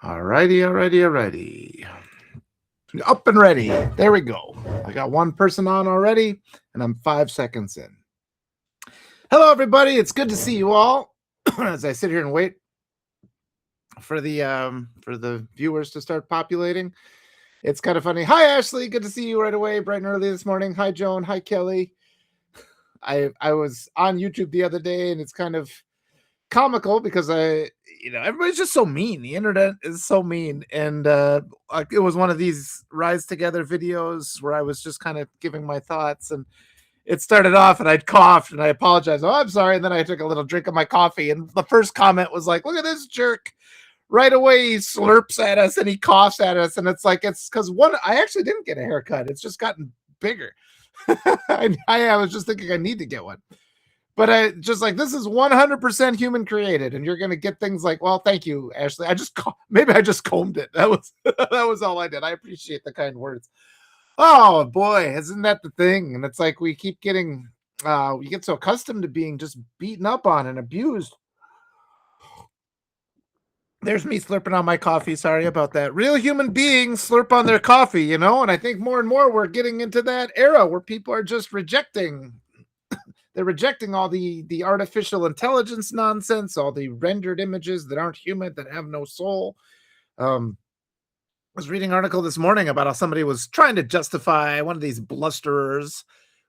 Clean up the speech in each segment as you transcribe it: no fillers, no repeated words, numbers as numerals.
Alrighty. Up and ready. There we go. I got one person on already, and I'm 5 seconds in. Hello, everybody. It's good to see you all. As I sit here and wait for the viewers to start populating. It's kind of funny. Hi, Ashley. Good to see you right away, bright and early this morning. Hi, Joan. Hi, Kelly. I was on YouTube the other day, and it's kind of comical because everybody's just so mean. The internet is so mean, and it was one of these rise together videos where I was just kind of giving my thoughts, and it started off and I'd coughed and I apologized. Oh, I'm sorry. And then I took a little drink of my coffee, and the first comment was like, look at this jerk. Right away he slurps at us and he coughs at us, and it's because I actually didn't get a haircut. It's just gotten bigger. I was just thinking I need to get one. But I just this is 100% human created, and you're going to get things like, well, thank you, Ashley. Maybe I just combed it. That was all I did. I appreciate the kind words. Oh boy, isn't that the thing? And it's like we keep getting, we get so accustomed to being just beaten up on and abused. There's me slurping on my coffee. Sorry about that. Real human beings slurp on their coffee, and I think more and more we're getting into that era where people are just rejecting. They're rejecting all the artificial intelligence nonsense, all the rendered images that aren't human, that have no soul. I was reading an article this morning about how somebody was trying to justify, one of these blusterers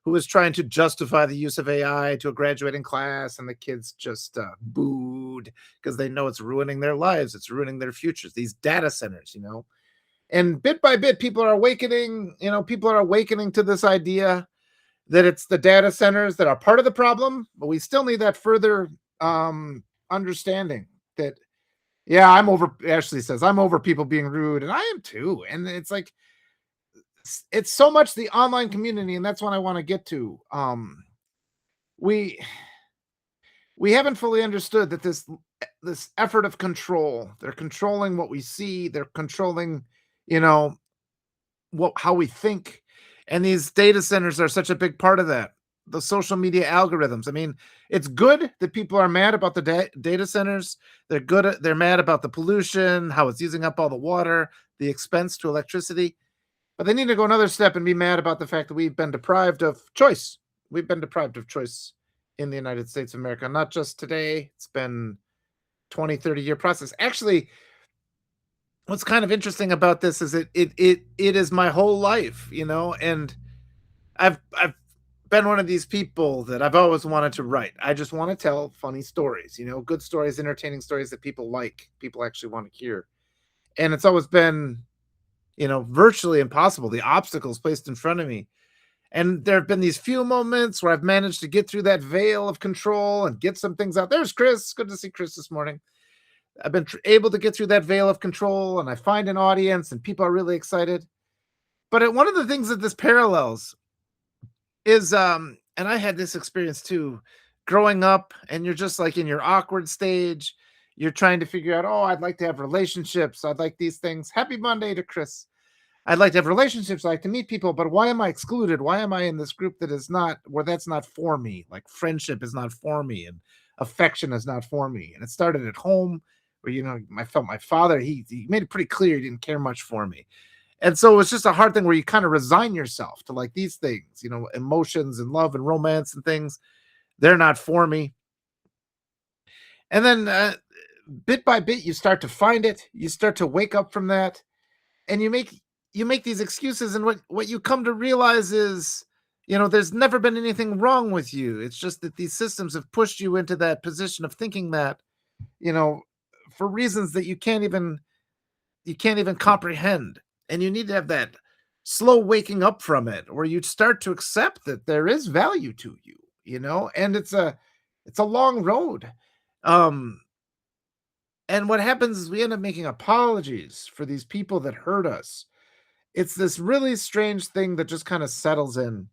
who was trying to justify the use of AI to a graduating class, and the kids just booed because they know it's ruining their lives. It's ruining their futures, these data centers, And bit by bit, people are awakening to this idea that it's the data centers that are part of the problem, but we still need that further understanding that, Ashley says, I'm over people being rude, and I am too. And it's it's so much the online community, and that's what I want to get to. We haven't fully understood that this effort of control, they're controlling what we see, they're controlling, how we think. And these data centers are such a big part of that. The social media algorithms. I mean, it's good that people are mad about the data centers. They're mad about the pollution, how it's using up all the water, the expense to electricity. But they need to go another step and be mad about the fact that we've been deprived of choice. We've been deprived of choice in the United States of America. Not just today. It's been 20, 30-year process. Actually, what's kind of interesting about this is it is my whole life, and I've been one of these people that I've always wanted to write. I just want to tell funny stories, good stories, entertaining stories that people actually want to hear. And it's always been, virtually impossible, the obstacles placed in front of me. And there have been these few moments where I've managed to get through that veil of control and get some things out. There's Chris. Good to see Chris this morning. I've been able to get through that veil of control, and I find an audience, and people are really excited. But one of the things that this parallels is, and I had this experience too, growing up, and you're just in your awkward stage. You're trying to figure out, I'd like to have relationships. I'd like these things. Happy Monday to Chris. I'd like to have relationships. I like to meet people, but why am I excluded? Why am I in this group that's not for me? Like friendship is not for me, and affection is not for me. And it started at home, where, I felt my father, he made it pretty clear he didn't care much for me. And so it was just a hard thing where you kind of resign yourself to these things, emotions and love and romance and things. They're not for me. And then bit by bit, you start to find it. You start to wake up from that, and you make these excuses. And what you come to realize is, there's never been anything wrong with you. It's just that these systems have pushed you into that position of thinking that, for reasons that you can't even comprehend. And you need to have that slow waking up from it, where you start to accept that there is value to you, and it's a long road. And what happens is we end up making apologies for these people that hurt us. It's this really strange thing that just kind of settles in.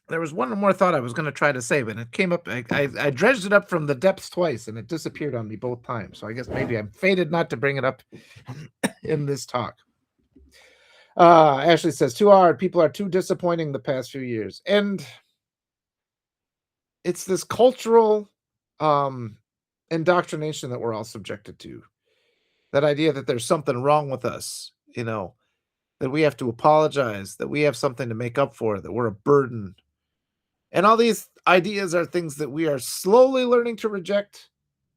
There was one more thought I was going to try to say, but it came up. I dredged it up from the depths twice, and it disappeared on me both times. So I guess maybe I'm fated not to bring it up in this talk. Ashley says, too hard. People are too disappointing the past few years. And it's this cultural indoctrination that we're all subjected to. That idea that there's something wrong with us, that we have to apologize, that we have something to make up for, that we're a burden. And all these ideas are things that we are slowly learning to reject.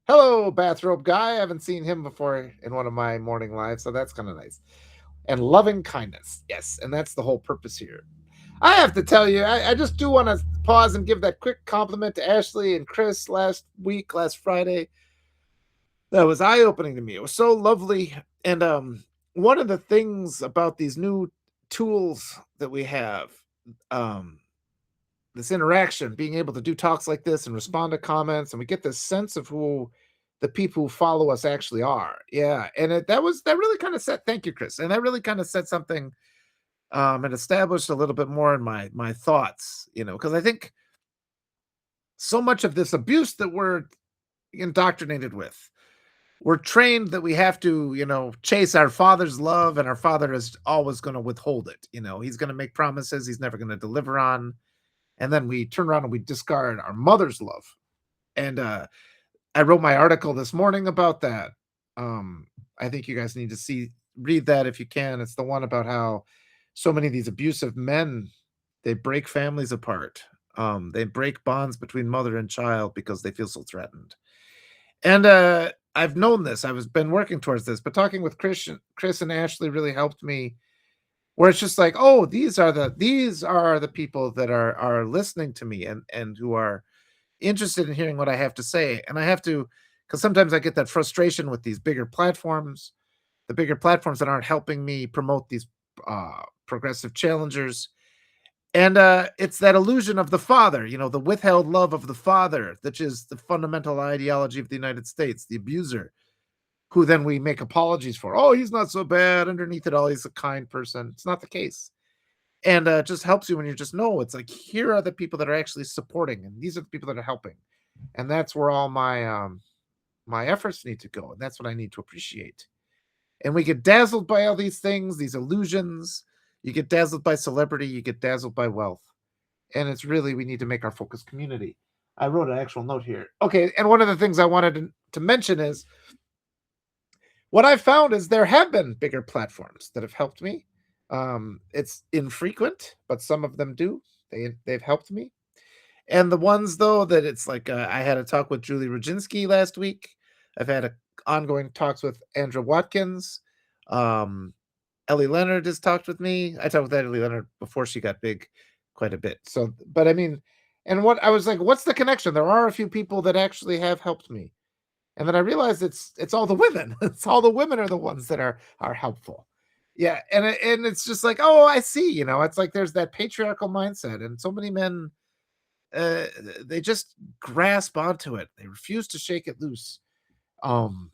Hello, bathrobe guy. I haven't seen him before in one of my morning lives, so that's kind of nice. And loving kindness. Yes, and that's the whole purpose here. I have to tell you, I just do want to pause and give that quick compliment to Ashley and Chris last Friday. That was eye-opening to me. It was so lovely. And one of the things about these new tools that we have, um, this interaction, being able to do talks like this and respond to comments, and we get this sense of who the people who follow us actually are. Yeah. And that really kind of set, thank you, Chris. And that really kind of set something and established a little bit more in my thoughts, because I think so much of this abuse that we're indoctrinated with, we're trained that we have to, chase our father's love, and our father is always going to withhold it. He's going to make promises he's never going to deliver on. And then we turn around and we discard our mother's love. And I wrote my article this morning about that. I think you guys need to read that if you can. It's the one about how so many of these abusive men, they break families apart. They break bonds between mother and child because they feel so threatened. And I've known this. Been working towards this, but talking with Chris and Ashley really helped me. Where it's just like, oh, these are the people that are listening to me and who are interested in hearing what I have to say. And I have to, because sometimes I get that frustration with these bigger platforms, the bigger platforms that aren't helping me promote these progressive challengers. And it's that illusion of the father, the withheld love of the father, which is the fundamental ideology of the United States, the abuser, who then we make apologies for. Oh, he's not so bad. Underneath it all, he's a kind person. It's not the case. And it just helps you when you just know it's like, here are the people that are actually supporting, and these are the people that are helping. And that's where all my efforts need to go. And that's what I need to appreciate. And we get dazzled by all these things, these illusions. You get dazzled by celebrity, you get dazzled by wealth. And it's really, we need to make our focus community. I wrote an actual note here. Okay. And one of the things I wanted to mention is what I've found is there have been bigger platforms that have helped me. It's infrequent, but some of them do. They've helped me. And the ones though that it's like I had a talk with Julie Roginski last week. I've had ongoing talks with Andrew Watkins. Ellie Leonard has talked with me. I talked with Ellie Leonard before she got big quite a bit. So, but I mean, and what I was like, what's the connection? There are a few people that actually have helped me. And then I realized it's all the women. It's all the women are the ones that are helpful. Yeah, and it's just like, oh, I see. It's like there's that patriarchal mindset, and so many men, uh, they just grasp onto it. They refuse to shake it loose. Um,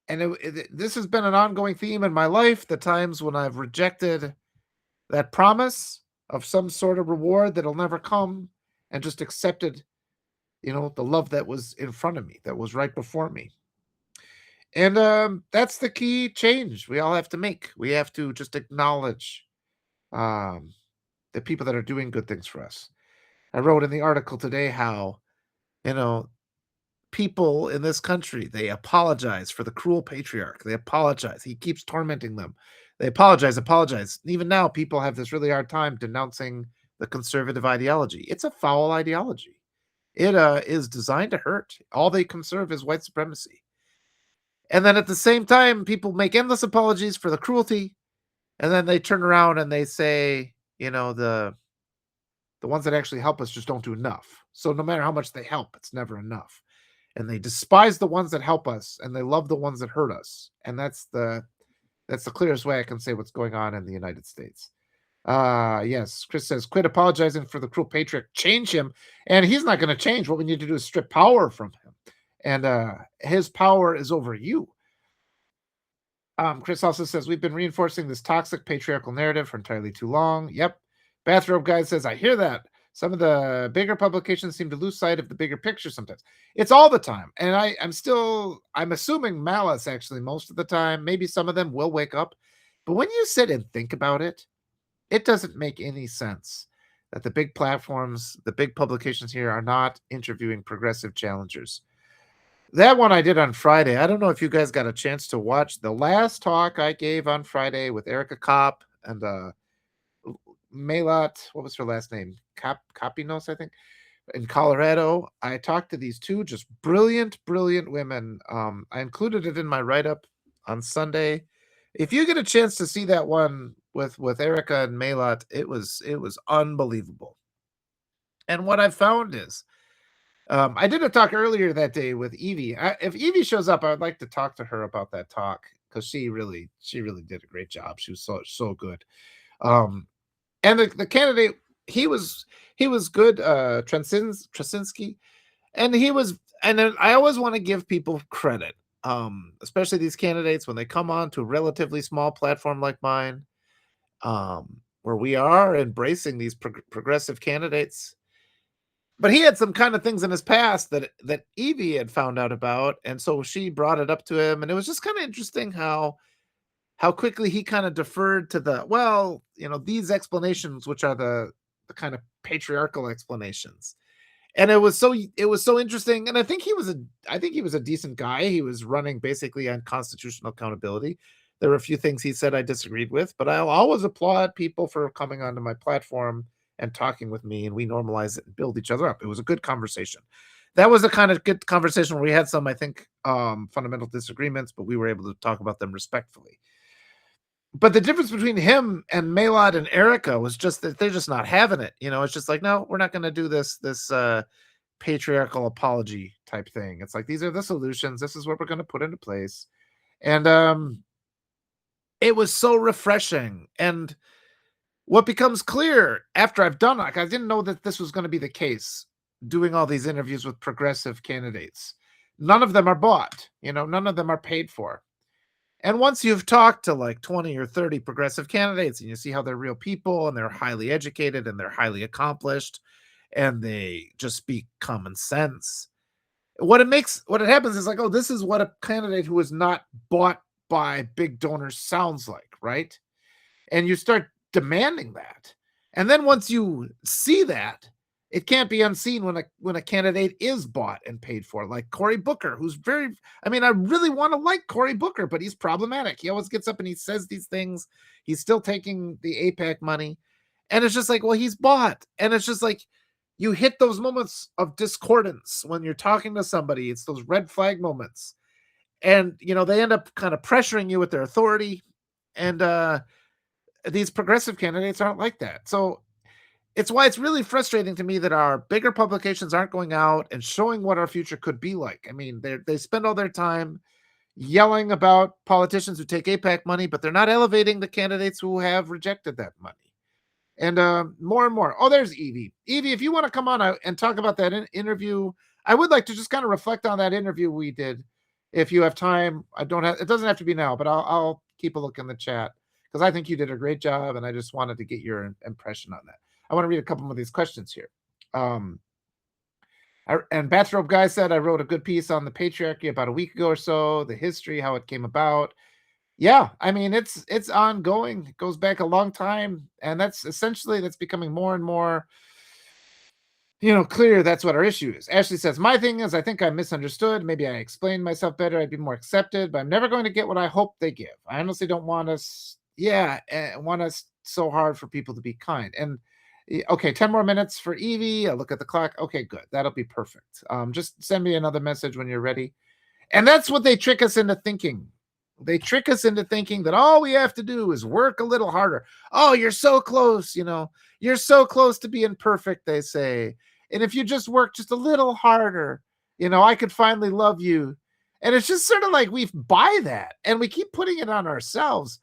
and this has been an ongoing theme in my life. The times when I've rejected that promise of some sort of reward that'll never come, and just accepted, the love that was in front of me, that was right before me. And that's the key change we all have to make. We have to just acknowledge um, the people that are doing good things for us. I wrote in the article today how, you know, people in this country, they apologize for the cruel patriarch. They apologize. He keeps tormenting them. They apologize. Even now, people have this really hard time denouncing the conservative ideology. It's a foul ideology. It is designed to hurt. All they conserve is white supremacy. And then at the same time, people make endless apologies for the cruelty, and then they turn around and they say, the ones that actually help us just don't do enough. So no matter how much they help, it's never enough. And they despise the ones that help us, and they love the ones that hurt us. And that's the clearest way I can say what's going on in the United States. Yes, Chris says, quit apologizing for the cruel patriarch, change him. And he's not going to change. What we need to do is strip power from him. And his power is over you. Chris also says, we've been reinforcing this toxic patriarchal narrative for entirely too long. Yep. Bathrobe Guy says, I hear that. Some of the bigger publications seem to lose sight of the bigger picture sometimes. It's all the time. And I'm assuming malice actually most of the time. Maybe some of them will wake up. But when you sit and think about it, it doesn't make any sense that the big platforms, the big publications here are not interviewing progressive challengers. That one I did on Friday. I don't know if you guys got a chance to watch the last talk I gave on Friday with Erica Kopp and, Malat, what was her last name? Capinos, I think, in Colorado. I talked to these 2 just brilliant, brilliant women. I included it in my write-up on Sunday. If you get a chance to see that one with Erica and Malat, it was unbelievable. And what I found is, I did a talk earlier that day with Evie. If Evie shows up, I would like to talk to her about that talk because she really did a great job. She was so good. Um, and the candidate, he was he was good, Trasinski, and he was and then I always want to give people credit, especially these candidates when they come on to a relatively small platform like mine, where we are embracing these progressive candidates. But he had some kind of things in his past that Evie had found out about, and so she brought it up to him, and it was just kind of interesting how quickly he kind of deferred to the well, these explanations, which are the kind of patriarchal explanations. And it was so interesting, and I think he was a decent guy. He was running basically on constitutional accountability. There were a few things he said I disagreed with, but I'll always applaud people for coming onto my platform and talking with me, and we normalize it and build each other up. It was a good conversation. That was a kind of good conversation where we had some, I think, fundamental disagreements, but we were able to talk about them respectfully. But the difference between him and Maylard and Erica was just that they're just not having it. It's just like, no, we're not going to do this patriarchal apology type thing. It's like these are the solutions. This is what we're going to put into place. And it was so refreshing. And what becomes clear after I've done it, I didn't know that this was going to be the case. Doing all these interviews with progressive candidates, none of them are bought. None of them are paid for. And once you've talked to like 20 or 30 progressive candidates and you see how they're real people and they're highly educated and they're highly accomplished and they just speak common sense, what it happens is like, oh, this is what a candidate who is not bought by big donors sounds like, right? And you start demanding that. And then once you see that, it can't be unseen when a candidate is bought and paid for, like Cory Booker, who's very. I mean, I really want to like Cory Booker, but he's problematic. He always gets up and he says these things. He's still taking the APAC money, and it's just like, well, he's bought, and it's just like you hit those moments of discordance when you're talking to somebody. It's those red flag moments, and they end up kind of pressuring you with their authority, and these progressive candidates aren't like that. So it's why it's really frustrating to me that our bigger publications aren't going out and showing what our future could be like. I mean, they spend all their time yelling about politicians who take APAC money, but they're not elevating the candidates who have rejected that money. And more and more. Oh, there's Evie. Evie, if you want to come on and talk about that interview, I would like to just kind of reflect on that interview we did. If you have time, I don't have. It doesn't have to be now, but I'll keep a look in the chat because I think you did a great job, and I just wanted to get your impression on that. I want to read a couple of these questions here. And Bathrobe Guy said, I wrote a good piece on the patriarchy about a week ago or so, the history, how it came about. Yeah, I mean, it's ongoing. It goes back a long time. And that's becoming more and more, clear. That's what our issue is. Ashley says, my thing is, I think I misunderstood. Maybe I explained myself better. I'd be more accepted, but I'm never going to get what I hope they give. I honestly don't want us, want us so hard for people to be kind. And okay, 10 more minutes for Evie. I'll look at the clock. Okay, good. That'll be perfect. Just send me another message when you're ready. And that's what they trick us into thinking. They trick us into thinking that all we have to do is work a little harder. Oh, you're so close, you're so close to being perfect, they say. And if you just work just a little harder, I could finally love you. And it's just sort of like we buy that and we keep putting it on ourselves.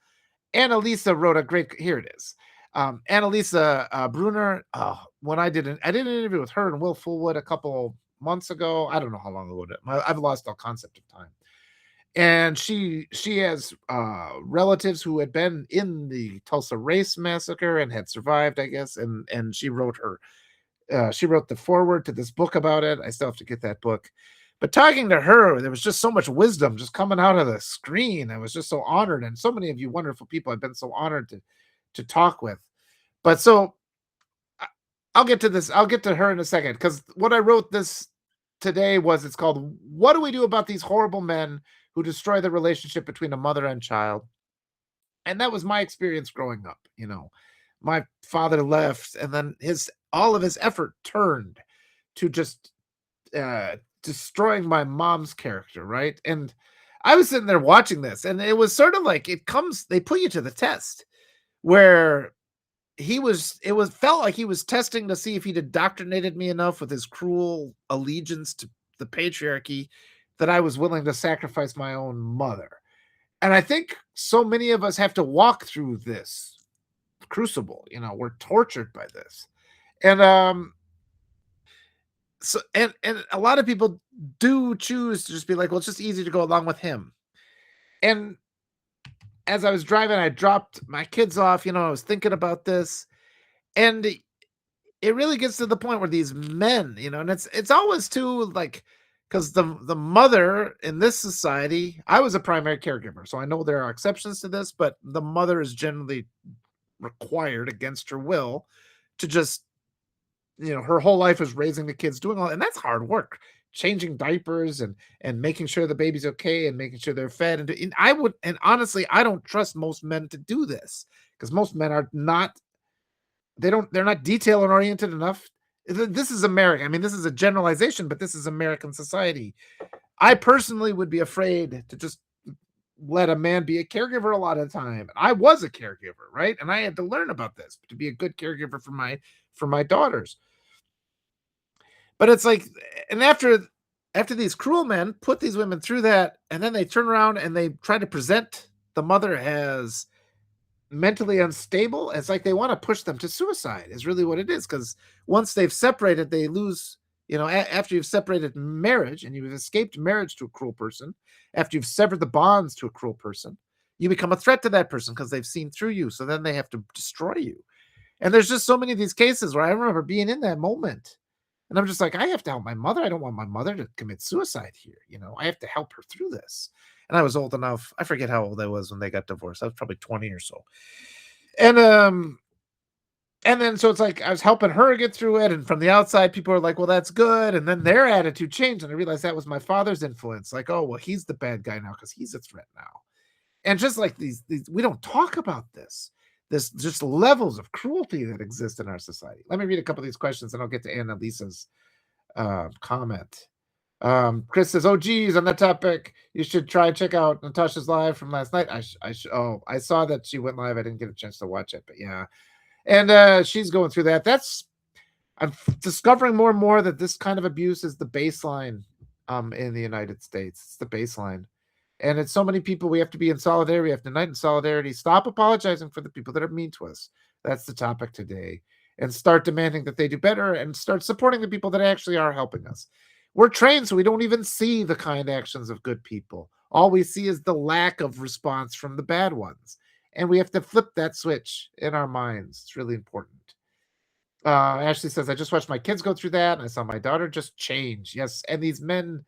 Annalisa wrote a great, here it is. Annalisa Brunner, when I did an interview with her and Will Fullwood a couple months ago. I don't know how long ago. I've lost all concept of time. And she has relatives who had been in the Tulsa race massacre and had survived, I guess. And she wrote the foreword to this book about it. I still have to get that book. But talking to her, there was just so much wisdom just coming out of the screen. I was just so honored. And so many of you wonderful people I've been so honored to talk with. But so I'll get to this. I'll get to her in a second, because what I wrote this today was it's called "What Do We Do About These Horrible Men Who Destroy the Relationship Between a Mother and Child?" And that was my experience growing up. My father left, and then his all of his effort turned to just destroying my mom's character, right? And I was sitting there watching this, and it was sort of like they put you to the test where it was felt like he was testing to see if he'd indoctrinated me enough with his cruel allegiance to the patriarchy that I was willing to sacrifice my own mother. And I think so many of us have to walk through this crucible. We're tortured by this. And so and a lot of people do choose to just be like, well, it's just easy to go along with him. And as I was driving, I dropped my kids off, I was thinking about this, and it really gets to the point where these men, and it's always too like, because the mother in this society, I was a primary caregiver, so I know there are exceptions to this, but the mother is generally required against her will to just, her whole life is raising the kids, doing all, and that's hard work, changing diapers and making sure the baby's okay and making sure they're fed. And honestly, I don't trust most men to do this because most men are not, they're not detail oriented enough. This is America. I mean, this is a generalization, but this is American society. I personally would be afraid to just let a man be a caregiver a lot of the time. I was a caregiver, right? And I had to learn about this to be a good caregiver for my daughters. But it's like, and after these cruel men put these women through that, and then they turn around and they try to present the mother as mentally unstable. It's like they want to push them to suicide is really what it is. Because once they've separated, they lose, after you've separated marriage and you've escaped marriage to a cruel person, after you've severed the bonds to a cruel person, you become a threat to that person because they've seen through you. So then they have to destroy you. And there's just so many of these cases where I remember being in that moment. And I'm just like, I have to help my mother. I don't want my mother to commit suicide here. I have to help her through this. And I was old enough. I forget how old I was when they got divorced. I was probably 20 or so. And then so it's like I was helping her get through it. And from the outside, people are like, well, that's good. And then their attitude changed. And I realized that was my father's influence. Like, oh, well, he's the bad guy now because he's a threat now. And just like these, we don't talk about this. There's just levels of cruelty that exist in our society. Let me read a couple of these questions and I'll get to Annalisa's comment. Chris says, "Oh, geez, on that topic, you should try and check out Natasha's live from last night." I saw that she went live. I didn't get a chance to watch it, but yeah, and she's going through that. I'm discovering more and more that this kind of abuse is the baseline, in the United States. It's the baseline, and it's so many people. We have to be in solidarity. We have to unite in solidarity. Stop apologizing for the people that are mean to us. That's the topic today, and start demanding that they do better, and start supporting the people that actually are helping us. We're trained so we don't even see the kind actions of good people. All we see is the lack of response from the bad ones. And we have to flip that switch in our minds. It's really important. Ashley says, I just watched my kids go through that, and I saw my daughter just change. Yes, and these men,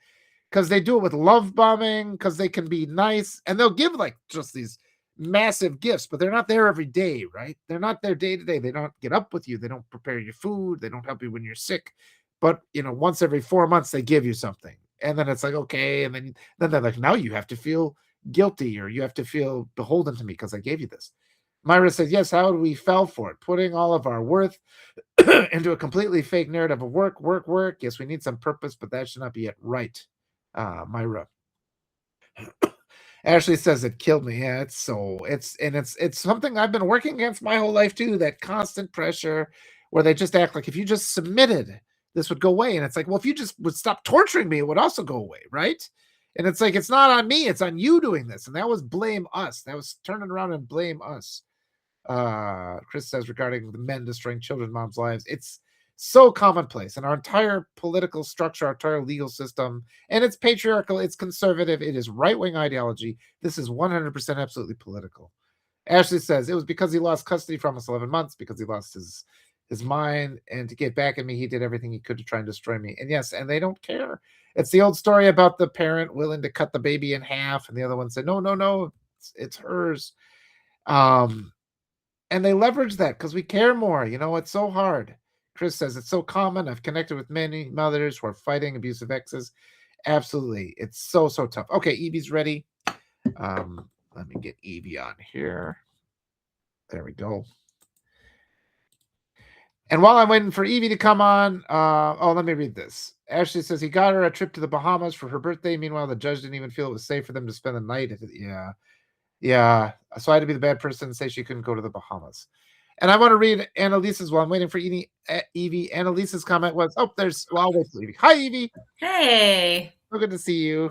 because they do it with love bombing, because they can be nice, and they'll give like just these massive gifts, but they're not there every day, right? They're not there day to day. They don't get up with you. They don't prepare your food. They don't help you when you're sick. But once every 4 months they give you something, and then it's like, okay, and then they're like, now you have to feel guilty, or you have to feel beholden to me because I gave you this. Myra says, yes, how we fell for it, putting all of our worth into a completely fake narrative of work, work, work. Yes, we need some purpose, but that should not be it. Right, Myra. Ashley says it killed me. Yeah, it's something I've been working against my whole life too. That constant pressure where they just act like if you just submitted, this would go away. And it's like, well, if you just would stop torturing me, it would also go away, right? And it's like, it's not on me, it's on you doing this. And that was blame us. That was turning around and blame us. Chris says regarding the men destroying children's moms' lives, it's so commonplace in our entire political structure, our entire legal system, and it's patriarchal, it's conservative, it is right-wing ideology. This is 100% absolutely political. Ashley says it was because he lost custody for almost 11 months, because he lost his mind, and to get back at me, he did everything he could to try and destroy me. And yes, and they don't care. It's the old story about the parent willing to cut the baby in half, and the other one said, no, it's hers. And they leverage that because we care more. It's so hard. Chris says it's so common. I've connected with many mothers who are fighting abusive exes. Absolutely. It's so tough. Okay, Evie's ready. Let me get Evie on here. There we go. And while I'm waiting for Evie to come on, let me read this. Ashley says he got her a trip to the Bahamas for her birthday. Meanwhile, the judge didn't even feel it was safe for them to spend the night. Yeah. So I had to be the bad person and say she couldn't go to the Bahamas. And I want to read Annalise's while I'm waiting for Evie. Annalise's comment was, I'll wait for Evie. Hi, Evie. Hey. So good to see you.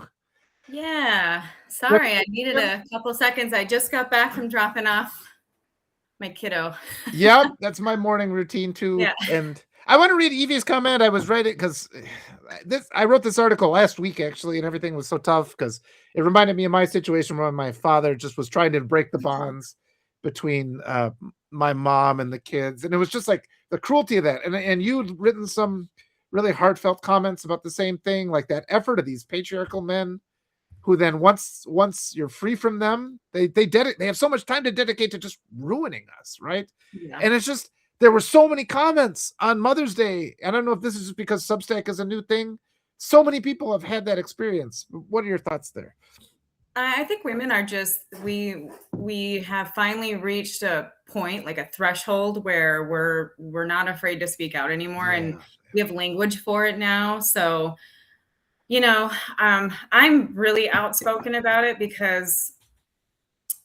Yeah. Sorry, I needed a couple seconds. I just got back from dropping off my kiddo. Yep, that's my morning routine too. Yeah. And I want to read Evie's comment. I was writing because I wrote this article last week actually, and everything was so tough because it reminded me of my situation where my father just was trying to break the bonds between my mom and the kids, and it was just like the cruelty of that. And you'd written some really heartfelt comments about the same thing, like that effort of these patriarchal men who then once you're free from them, they have so much time to dedicate to just ruining us, right? Yeah. And it's just there were so many comments on Mother's Day. I don't know if this is just because Substack is a new thing. So many people have had that experience. What are your thoughts there? I think women are just we have finally reached a point, like a threshold, where we're not afraid to speak out anymore, and we have language for it now. So, I'm really outspoken about it because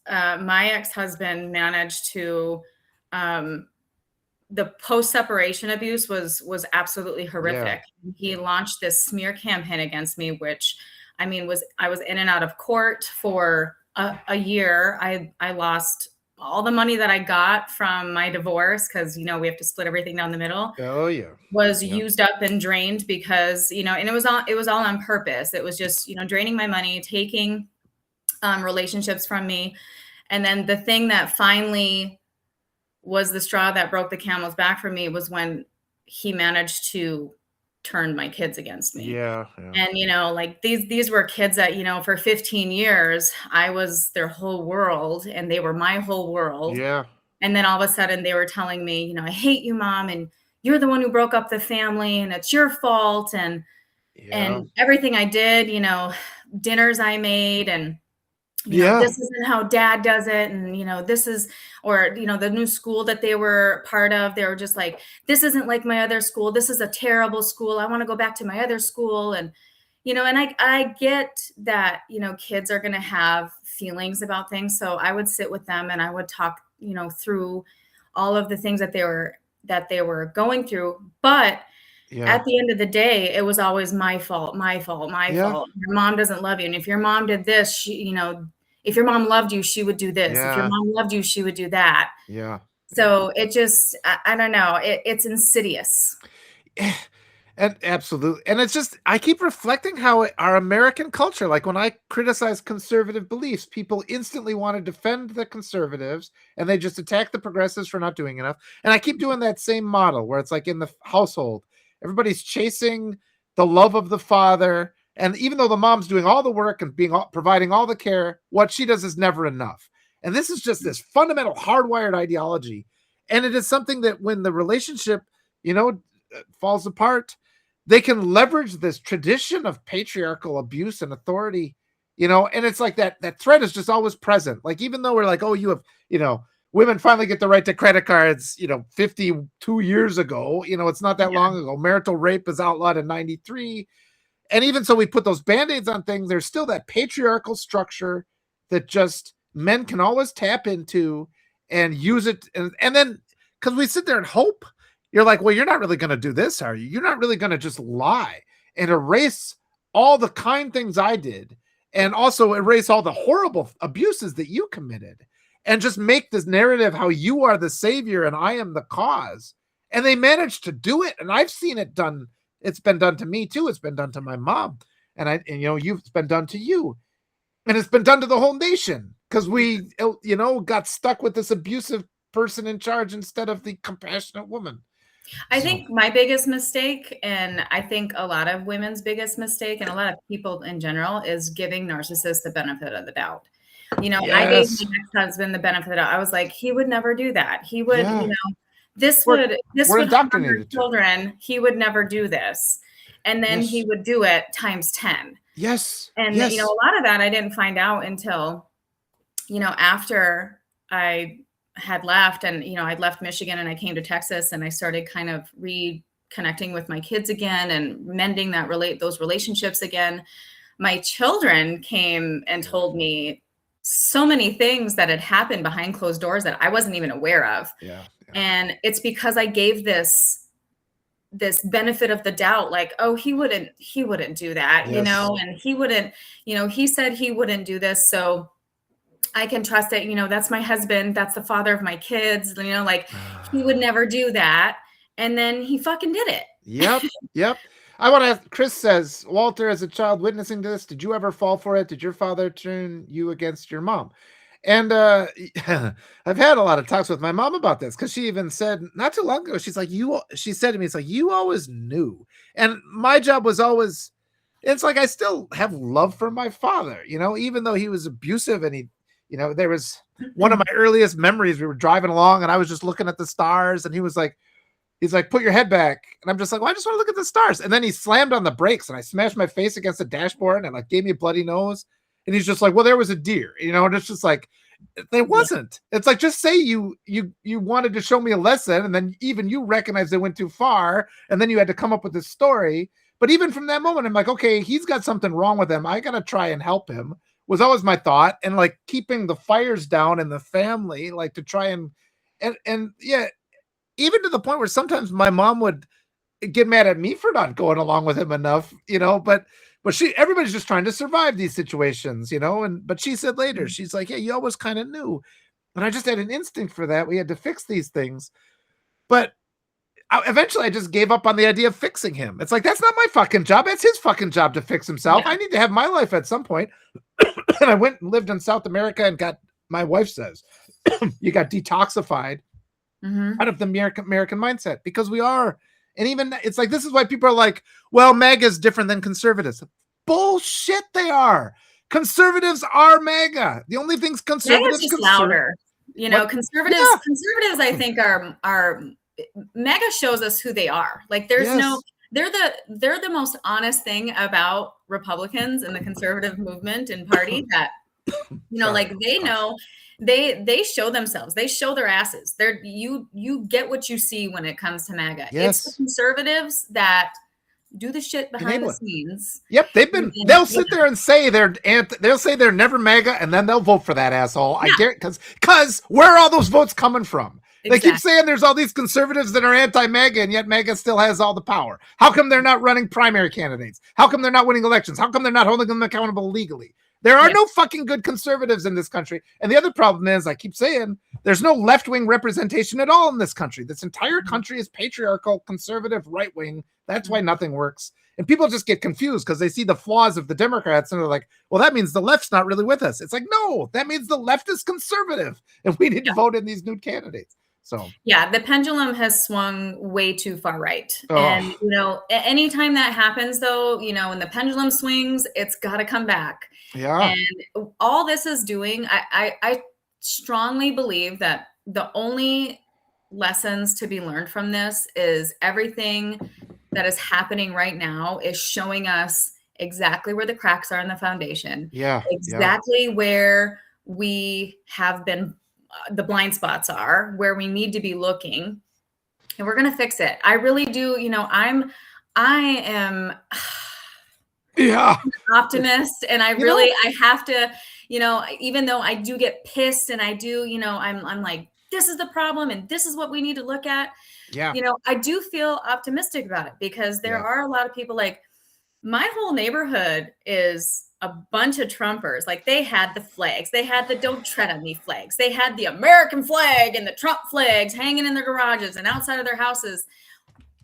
my ex-husband managed to the post-separation abuse was absolutely horrific. Yeah. He launched this smear campaign against me, which I was in and out of court for a year. I lost all the money that I got from my divorce because, we have to split everything down the middle. Oh yeah. Was used up and drained because, and it was all on purpose. It was just, draining my money, taking relationships from me. And then the thing that finally was the straw that broke the camel's back for me was when he managed to turn my kids against me. Yeah. And, like these were kids that, for 15 years, I was their whole world and they were my whole world. Yeah. And then all of a sudden they were telling me, I hate you, Mom. And you're the one who broke up the family and it's your fault. And everything I did, dinners I made and, this isn't how Dad does it. And, this is, or, the new school that they were part of, they were just like, this isn't like my other school. This is a terrible school. I want to go back to my other school. And, and I get that, kids are going to have feelings about things. So I would sit with them and I would talk, through all of the things that they were going through. But at the end of the day, it was always my fault. Your mom doesn't love you. And if your mom did this, she, if your mom loved you, she would do this. If your mom loved you, she would do that. Yeah. So it just, I don't know. It's insidious. And absolutely. And it's just, I keep reflecting how our American culture, like when I criticize conservative beliefs, people instantly want to defend the conservatives and they just attack the progressives for not doing enough. And I keep doing that same model where it's like in the household, everybody's chasing the love of the father. And even though the mom's doing all the work and providing all the care, what she does is never enough. And this is just this fundamental hardwired ideology. And it is something that when the relationship, falls apart, they can leverage this tradition of patriarchal abuse and authority, and it's like that threat is just always present. Like, even though we're like, oh, you have, women finally get the right to credit cards, 52 years ago, it's not that long ago. Marital rape is outlawed in 93. And even so we put those band-aids on things, there's still that patriarchal structure that just men can always tap into and use it. And then, because we sit there and hope, you're like, well, you're not really going to do this, are you? You're not really going to just lie and erase all the kind things I did and also erase all the horrible abuses that you committed and just make this narrative how you are the savior and I am the cause. And they managed to do it. And I've seen it done. It's been done to me too. It's been done to my mom. And it's been done to you. And it's been done to the whole nation because we, got stuck with this abusive person in charge instead of the compassionate woman. I think my biggest mistake, and I think a lot of women's biggest mistake, and a lot of people in general, is giving narcissists the benefit of the doubt. I gave my ex-husband the benefit of the doubt. I was like, he would never do that. He would, We're this we're would harm our indoctrinated to. children. He would never do this. And then he Yes. would do it times 10. Yes. And, a Yes. lot of that I didn't find out until, after I had left and, I'd left Michigan and I came to Texas and I started kind of reconnecting with my kids again and mending those relationships again. My children came and told me so many things that had happened behind closed doors that I wasn't even aware of. Yeah. And it's because I gave this benefit of the doubt, like, oh, he wouldn't do that, Yes. and he wouldn't, he said he wouldn't do this. So I can trust it. That's my husband. That's the father of my kids, like he would never do that. And then he fucking did it. Yep. Yep. I want to ask, Chris says, Walter, as a child witnessing this, did you ever fall for it? Did your father turn you against your mom? And I've had a lot of talks with my mom about this because she even said not too long ago, she's like, she said to me, it's like, you always knew. And my job was always, it's like, I still have love for my father, even though he was abusive and he, there was one of my earliest memories. We were driving along and I was just looking at the stars and he's like, put your head back. And I'm just like, well, I just want to look at the stars. And then he slammed on the brakes and I smashed my face against the dashboard and gave me a bloody nose. And he's just like, well, there was a deer, and it's just like, there wasn't. It's like, just say you wanted to show me a lesson. And then even you recognized it went too far. And then you had to come up with this story. But even from that moment, I'm like, okay, he's got something wrong with him. I got to try and help him was always my thought. And keeping the fires down in the family, to try and yeah, even to the point where sometimes my mom would get mad at me for not going along with him enough, but everybody's just trying to survive these situations, but she said later, she's like, yeah, you always kind of knew. And I just had an instinct for that. We had to fix these things. But eventually I just gave up on the idea of fixing him. It's like, that's not my fucking job. It's his fucking job to fix himself. Yeah. I need to have my life at some point. And I went and lived in South America and my wife says, you got detoxified out of the American mindset because we are. And even it's like, this is why people are like, well, MAGA is different than conservatives. Bullshit. They are. Conservatives are MAGA. The only things conservatives just louder. Conservatives, I think are MAGA shows us who they are. Like there's they're the most honest thing about Republicans and the conservative movement and party that, they know. They show themselves. They show their asses. You get what you see when it comes to MAGA. Yes. It's the conservatives that do the shit behind the scenes. Yep, they'll sit there and say they'll say they're never MAGA, and then they'll vote for that asshole. Yeah. I get because where are all those votes coming from? Exactly. They keep saying there's all these conservatives that are anti-MAGA, and yet MAGA still has all the power. How come they're not running primary candidates? How come they're not winning elections? How come they're not holding them accountable legally? There are no fucking good conservatives in this country. And the other problem is, I keep saying, there's no left-wing representation at all in this country. This entire country is patriarchal, conservative, right-wing. That's why nothing works. And people just get confused because they see the flaws of the Democrats and they're like, well, that means the left's not really with us. It's like, no, that means the left is conservative and we need to vote in these new candidates. So yeah, the pendulum has swung way too far right. Oh. And, anytime that happens though, when the pendulum swings, it's got to come back. Yeah. And all this is doing, I strongly believe that the only lessons to be learned from this is everything that is happening right now is showing us exactly where the cracks are in the foundation. Yeah. Exactly where we have been, the blind spots are, where we need to be looking, and we're going to fix it. I really do. I am an optimist, and I have to, even though I do get pissed and I do, I'm like, this is the problem and this is what we need to look at. Yeah. I do feel optimistic about it because there are a lot of people, like my whole neighborhood is a bunch of Trumpers. Like they had the flags, they had the "Don't Tread on Me" flags, they had the American flag and the Trump flags hanging in their garages and outside of their houses.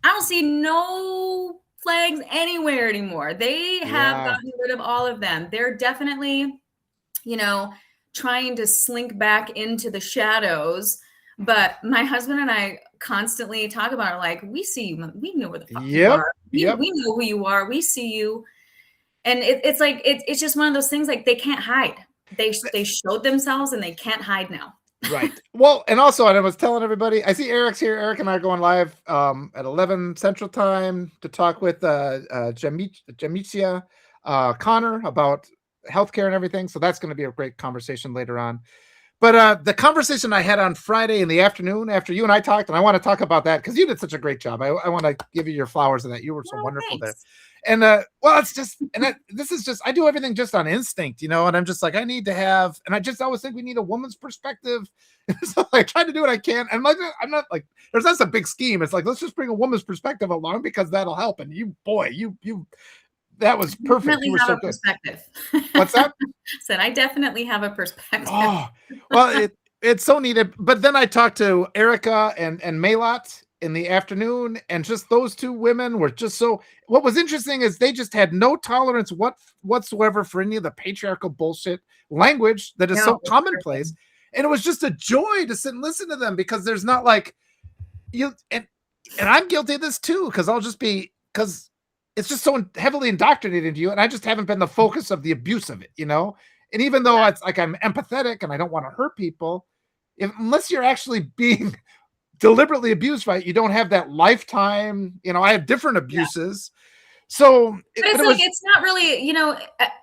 I don't see no flags anywhere anymore. They have gotten rid of all of them. They're definitely, trying to slink back into the shadows. But my husband and I constantly talk about it. Like, we see you. We know where the fuck you are. We know who you are. We see you. And it's like, it's just one of those things, like they can't hide. They showed themselves and they can't hide now. Right. Well, and also, and I was telling everybody, I see Eric's here. Eric and I are going live at 11 Central Time to talk with Jamicia Connor about healthcare and everything. So that's going to be a great conversation later on. But the conversation I had on Friday in the afternoon after you and I talked, and I want to talk about that because you did such a great job. I want to give you your flowers and that you were so Oh, wonderful there. thanks. And well, it's just, and this is just, I do everything just on instinct, and I'm just like, I need to have, and I just always think we need a woman's perspective. So I try to do what I can. And like, I'm not like, there's not a big scheme. It's like, let's just bring a woman's perspective along because that'll help. And you, boy, that was perfect. You Definitely were have so a good. perspective. What's that? Said I definitely have a perspective. Oh, well, it's so needed. But then I talked to Erica and Maylot in the afternoon, and just those two women were just so. What was interesting is they just had no tolerance whatsoever for any of the patriarchal bullshit language that is No, so it's commonplace. perfect. And it was just a joy to sit and listen to them because there's not like you and I'm guilty of this too because I'll just be because it's just so heavily indoctrinated into you, and I just haven't been the focus of the abuse of it. And even though it's like I'm empathetic and I don't want to hurt people, unless you're actually being deliberately abused by it, you don't have that lifetime. I have different Yeah. abuses, so But it's like it's not really,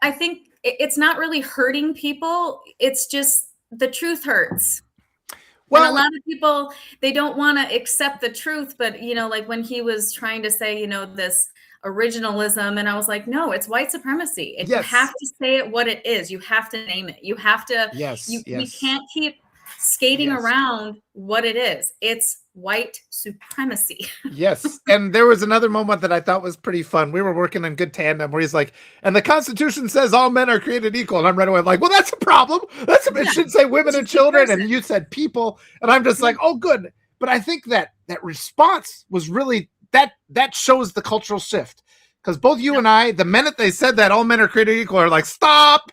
I think it's not really hurting people. It's just the truth hurts. And a well, lot of people, they don't want to accept the truth, but like when he was trying to say, this originalism, and I was like, no, it's white supremacy. And you have yes, to say it what it is. You have to name it. You have to, yes, we yes, can't keep skating yes. around what it is. It's white supremacy. Yes. And there was another moment that I thought was pretty fun. We were working in good tandem where he's like, and the Constitution says all men are created equal. And I'm right away like, well, that's a problem. It Yeah. should say women and Just a children. person. And you said people. And I'm just like, oh, good. But I think that response was really that shows the cultural shift. Because both you Yeah. and I, the minute they said that all men are created equal, are like, stop.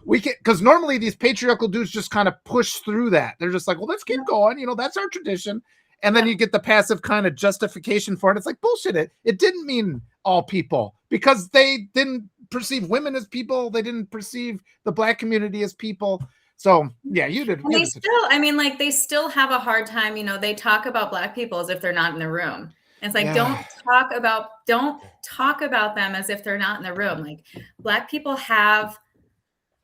We can, because normally these patriarchal dudes just kind of push through that. They're just like, well, let's keep going. That's our tradition. And then you get the passive kind of justification for it. It's like bullshit. It didn't mean all people because they didn't perceive women as people. They didn't perceive the Black community as people. So yeah, you did. And they still, like they still have a hard time. They talk about Black people as if they're not in the room. And it's like, don't talk about them as if they're not in the room. Like Black people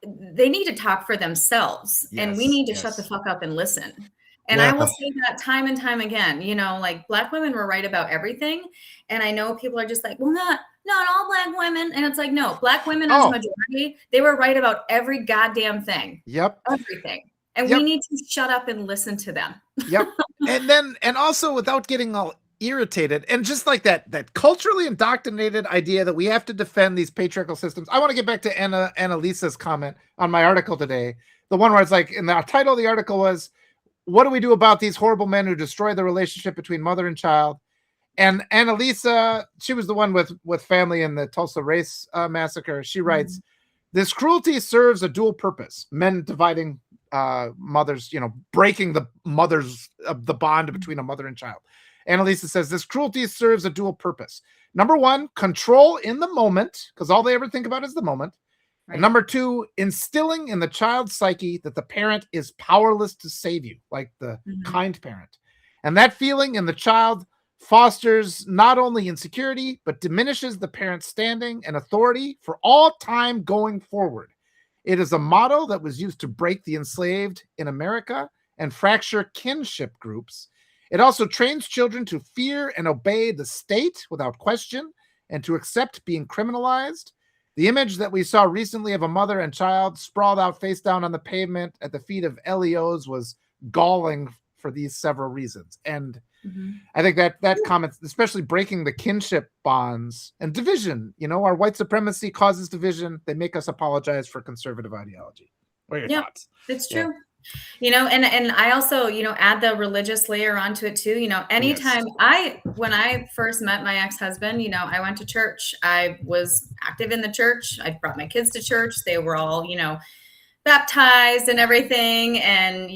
they need to talk for themselves, and we need to shut the fuck up and listen. And I will say that time and time again, like Black women were right about everything. And I know people are just like, well, not all Black women. And it's like, no, Black women as a majority, they were right about every goddamn thing. Yep. Everything. And we need to shut up and listen to them. Yep. And also without getting all irritated and just like that culturally indoctrinated idea that we have to defend these patriarchal systems. I want to get back to Annalisa's comment on my article today. The one where it's like, and the title of the article was, what do we do about these horrible men who destroy the relationship between mother and child? And Annalisa, she was the one with family in the Tulsa race massacre. She writes, this cruelty serves a dual purpose. Men dividing mothers, breaking the the bond between a mother and child. Annalisa says, this cruelty serves a dual purpose. Number one, control in the moment, because all they ever think about is the moment. Right. And number two, instilling in the child's psyche that the parent is powerless to save you, like the kind parent. And that feeling in the child fosters not only insecurity, but diminishes the parent's standing and authority for all time going forward. It is a motto that was used to break the enslaved in America and fracture kinship groups. It also trains children to fear and obey the state without question and to accept being criminalized. The image that we saw recently of a mother and child sprawled out face down on the pavement at the feet of LEOs was galling for these several reasons. And I think that comment, especially breaking the kinship bonds and division, our white supremacy causes division. They make us apologize for conservative ideology. What are your thoughts? It's true. And I also, add the religious layer onto it too. Anytime when I first met my ex-husband, I went to church. I was active in the church. I brought my kids to church. They were all, baptized and everything. And,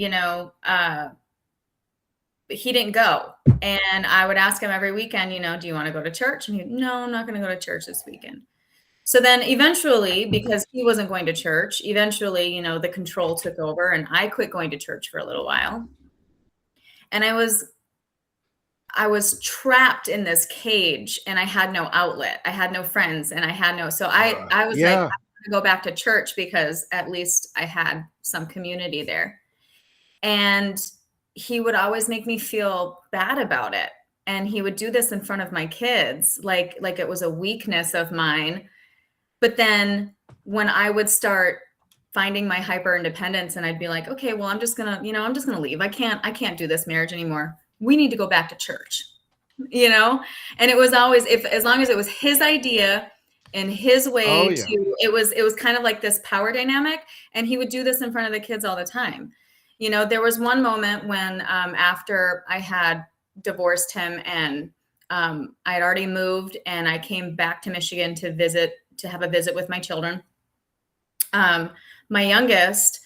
he didn't go. And I would ask him every weekend, do you want to go to church? And he'd, no, I'm not going to go to church this weekend. So then eventually, because he wasn't going to church, eventually, you know, the control took over and I quit going to church for a little while. And I was trapped in this cage and I had no outlet. I had no friends and I had no, so I was like, Yeah. I'm gonna go back to church because at least I had some community there. And he would always make me feel bad about it. And he would do this in front of my kids, like it was a weakness of mine. But then when I would start finding my hyper independence and I'd be like, okay, well, I'm just gonna leave. I can't do this marriage anymore. We need to go back to church, you know? And it was always, if as long as it was his idea and his Oh way yeah. to, it was kind of like this power dynamic. And he would do this in front of the kids all the time. You know, there was one moment when after I had divorced him and I had already moved and I came back to Michigan to have a visit with my children. My youngest,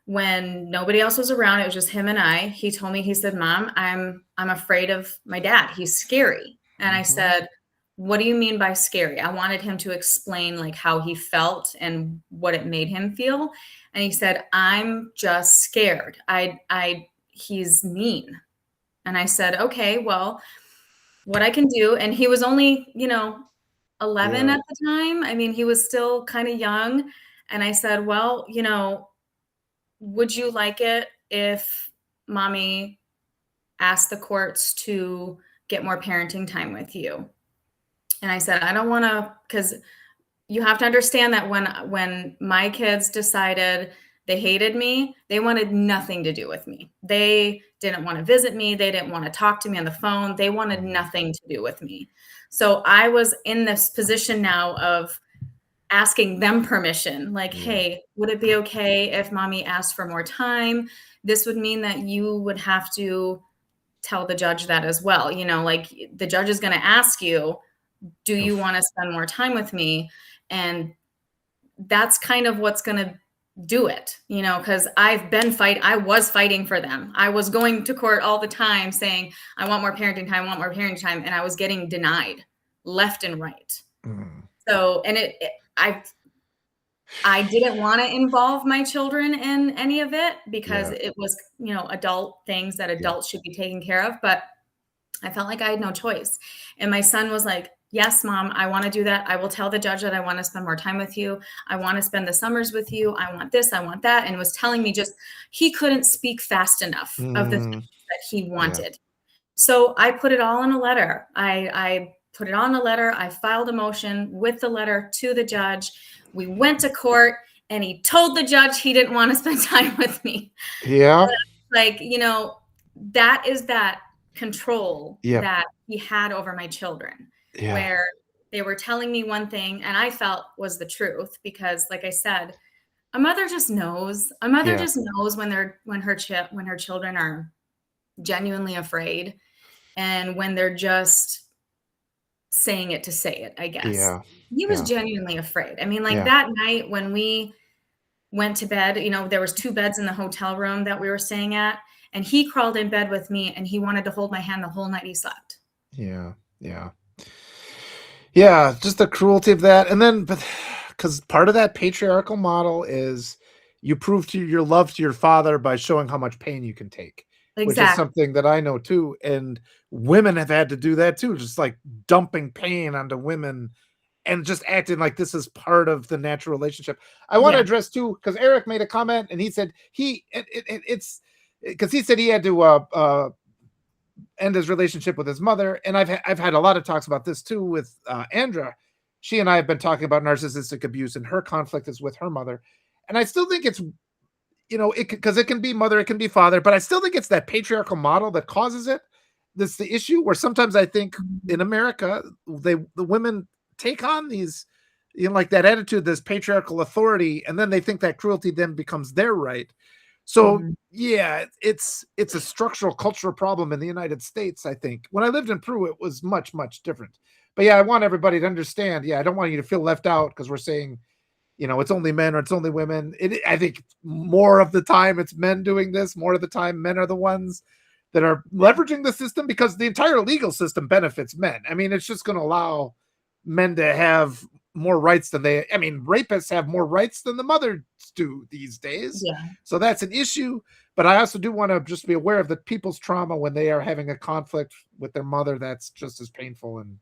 when nobody else was around, it was just him and I. He told me, he said, "Mom, I'm afraid of my dad. He's scary." And I said, "What do you mean by scary?" I wanted him to explain like how he felt and what it made him feel. And he said, "I'm just scared. He's mean." And I said, "Okay, well, what I can do." And he was only, 11 Yeah. at the time. I mean, he was still kind of young. And I said, "Well, would you like it if mommy asked the courts to get more parenting time with you?" And I said, "I don't want to, because you have to understand that when my kids decided they hated me, they wanted nothing to do with me. They didn't want to visit me. They didn't want to talk to me on the phone. They wanted nothing to do with me. So I was in this position now of asking them permission, like, Yeah. "Hey, would it be okay if mommy asked for more time? This would mean that you would have to tell the judge that as well. Like the judge is going to ask you, do you Oof. want to spend more time with me?" And that's kind of what's going to do it, because I was fighting for them. I was going to court all the time saying, "I want more parenting time, I want more parenting time." And I was getting denied left and right. Mm. So, and I didn't want to involve my children in any of it because Yeah. it was, adult things that Yeah. adults should be taking care of. But I felt like I had no choice. And my son was like, "Yes, mom, I want to do that. I will tell the judge that I want to spend more time with you. I want to spend the summers with you. I want this, I want that." And was telling me just, he couldn't speak fast enough of the things Mm. that he Yeah. wanted. So I put it all in a letter. I put it on a letter. I filed a motion with the letter to the judge. We went to court and he told the judge he didn't want to spend time with me. Yeah. Like, that is that control Yep. that he had over my children, Yeah. where they were telling me one thing and I felt was the truth because, like I said, a mother just knows. A mother Yeah. just knows when her children are genuinely afraid and when they're just saying it to say it, I guess. Yeah. He was Yeah. genuinely afraid. I mean, like Yeah. that night when we went to bed, there was 2 beds in the hotel room that we were staying at, and he crawled in bed with me and he wanted to hold my hand the whole night he slept. Yeah. Yeah. Yeah, just the cruelty of that, and then but because part of that patriarchal model is you prove to your love to your father by showing how much pain you can take, which is Exactly. something that I know too, and women have had to do that too, just, like, dumping pain onto women and just acting like this is part of the natural relationship. I wanna Yeah. address too because Eric made a comment, and he said it's because he said he had to, end his relationship with his mother. And I've had a lot of talks about this too with Andra. She and I have been talking about narcissistic abuse, and her conflict is with her mother. And I still think it's it because it can be mother, it can be father, but I still think it's that patriarchal model that causes it. That's the issue. Where sometimes I think in America, the women take on these, like that attitude, this patriarchal authority, and then they think that cruelty then becomes their right. So Mhm. yeah, it's a structural cultural problem in the United States, I think. When I lived in Peru, it was much, much different. But yeah, I want everybody to understand. Yeah, I don't want you to feel left out because we're saying, it's only men or it's only women. I think more of the time it's men doing this, more of the time men are the ones that are leveraging the system because the entire legal system benefits men. I mean, it's just going to allow men to have more rights than I mean, rapists have more rights than the mothers do these days. Yeah. So that's an issue. But I also do want to just be aware of the people's trauma when they are having a conflict with their mother that's just as painful, and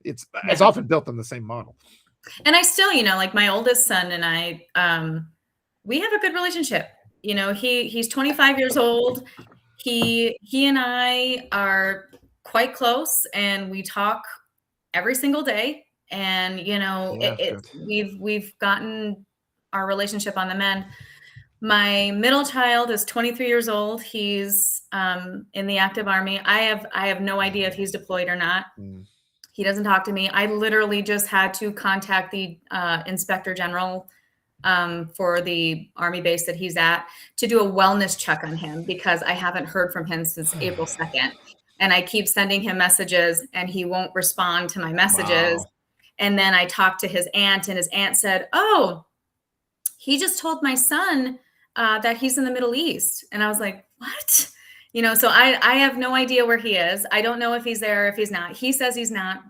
it's Yeah. often built on the same model. And I still, like my oldest son and I, we have a good relationship. He's 25 years old. He and I are quite close, and we talk every single day. And Yeah, we've gotten our relationship on the mend. My middle child is 23 years old. He's in the active Army. I have no idea if he's deployed or not. He doesn't talk to me. I literally just had to contact the Inspector General for the Army base that he's at to do a wellness check on him, because I haven't heard from him since April 2nd. And I keep sending him messages and he won't respond to my messages. Wow. And then I talked to his aunt, and his aunt said, "Oh, he just told my son that he's in the Middle East." And I was like, "What?" So I have no idea where he is. I don't know if he's there or if he's not. He says he's not.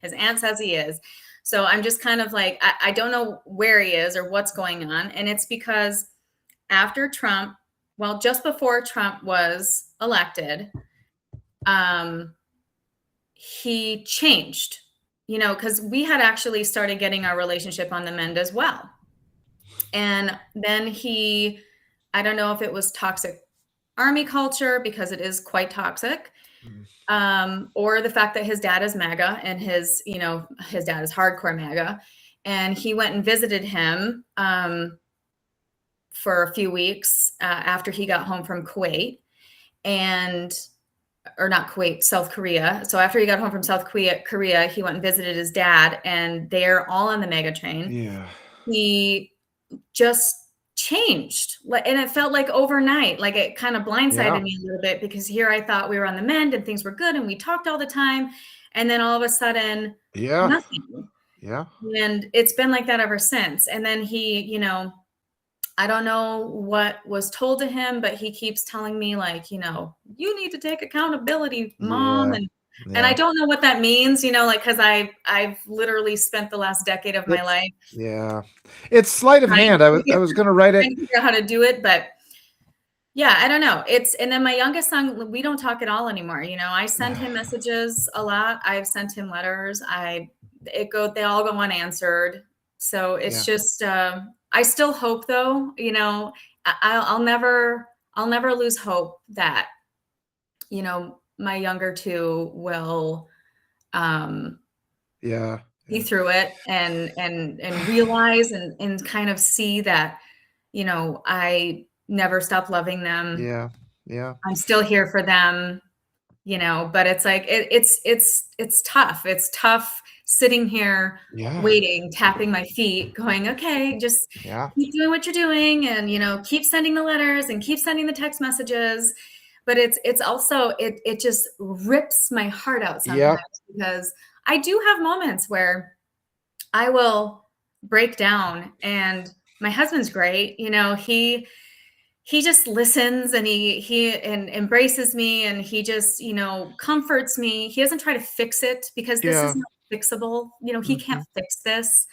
His aunt says he is. So I'm just kind of like, I don't know where he is or what's going on. And it's because after Trump, well, just before Trump was elected, he changed, because we had actually started getting our relationship on the mend as well. And then I don't know if it was toxic Army culture, because it is quite toxic, or the fact that his dad is MAGA, and his dad is hardcore MAGA. And he went and visited him for a few weeks after he got home from Kuwait, or not Kuwait, South Korea. So after he got home from South Korea, he went and visited his dad, and they're all on the MAGA train. Yeah. He just changed, and it felt like overnight. Like, it kind of blindsided me a little bit, because here I thought we were on the mend and things were good and we talked all the time, and then all of a sudden, nothing. Yeah. And it's been like that ever since. And then he, I don't know what was told to him, but he keeps telling me, like, you need to take accountability, Mom. And I don't know what that means, because I've literally spent the last decade of my life. Yeah. It's sleight of hand. I was going to write it. I figure out how to do it, but yeah, I don't know. And then my youngest son, we don't talk at all anymore. I send him messages a lot. I've sent him letters. They all go unanswered. So it's just, I still hope, though, I'll never lose hope that, my younger two will see through it and realize and kind of see that, I never stopped loving them. Yeah. I'm still here for them, but it's like, it's tough. It's tough sitting here waiting, tapping my feet, going, okay, just keep doing what you're doing, and, keep sending the letters and keep sending the text messages. But it's also, it just rips my heart out sometimes, because I do have moments where I will break down, and my husband's great. He just listens, and he embraces me, and he just, comforts me. He doesn't try to fix it, because this is not fixable. He can't fix this,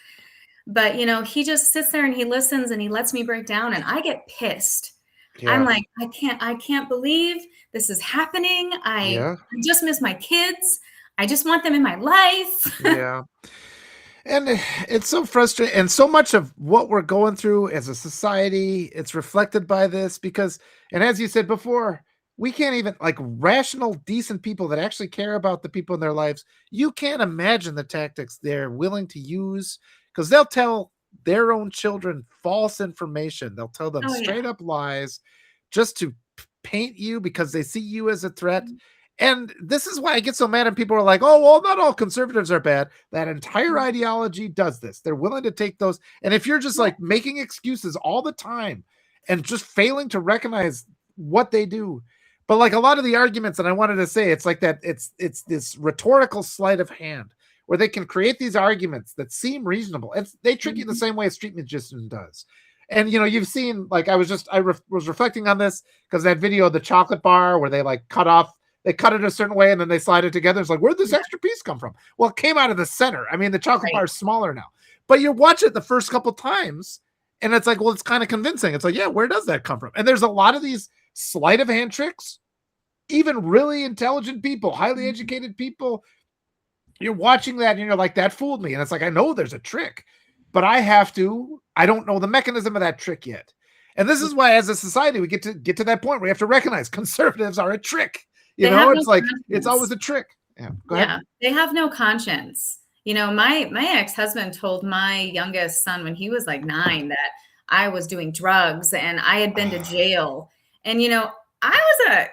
but, he just sits there and he listens and he lets me break down, and I get pissed. I'm like, I can't believe this is happening. I just miss my kids. I just want them in my life. And it's so frustrating. And so much of what we're going through as a society, it's reflected by this, because, and as you said before, we can't even, like, rational, decent people that actually care about the people in their lives, you can't imagine the tactics they're willing to use, because they'll tell their own children false information. They'll tell them straight up lies just to paint you, because they see you as a threat. And this is why I get so mad at people who are like, oh, well, not all conservatives are bad. That entire ideology does this. They're willing to take those. And if you're just like making excuses all the time and just failing to recognize what they do, but like a lot of the arguments that I wanted to say, it's like that, it's this rhetorical sleight of hand where they can create these arguments that seem reasonable. They trick you the same way a street magician does. And, you've seen, like, I was reflecting on this because that video of the chocolate bar where they like cut it a certain way and then they slide it together. It's like, where'd this extra piece come from? Well, it came out of the center. I mean, the chocolate bar is smaller now, But you watch it the first couple times, and it's like, well, it's kind of convincing. It's like, yeah, where does that come from? And there's a lot of these sleight of hand tricks. Even really intelligent people, highly educated people, you're watching that and you're like, that fooled me. And it's like, I know there's a trick, but I don't know the mechanism of that trick yet. And this is why, as a society, we get to that point where we have to recognize conservatives are a trick. You know, it's like, it's always a trick. Yeah, go ahead. They have no conscience. You know, my ex-husband told my youngest son when he was like 9 that I was doing drugs and I had been to jail. And, you know, I was a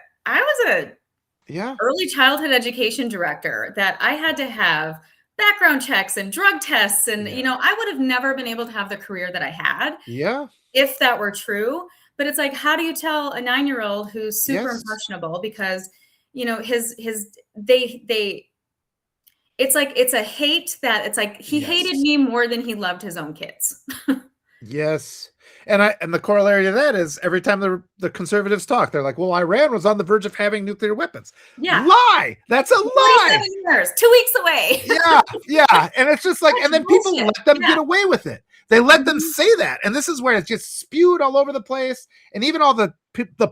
early childhood education director that I had to have background checks and drug tests. And, you know, I would have never been able to have the career that I had if that were true. But it's like, how do you tell a 9-year-old who's super impressionable? Because, you know, it's like, it's a hate that it's like, he hated me more than he loved his own kids. Yes. And the corollary to that is every time the conservatives talk, they're like, well, Iran was on the verge of having nuclear weapons. Yeah. Lie. That's a lie. 47 years, 2 weeks away. Yeah. And it's just like, and then people let them get away with it. They let them say that. And this is where it's just spewed all over the place. And even all the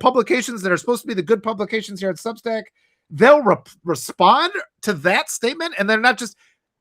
publications that are supposed to be the good publications here at Substack, they'll respond to that statement. And they're not just,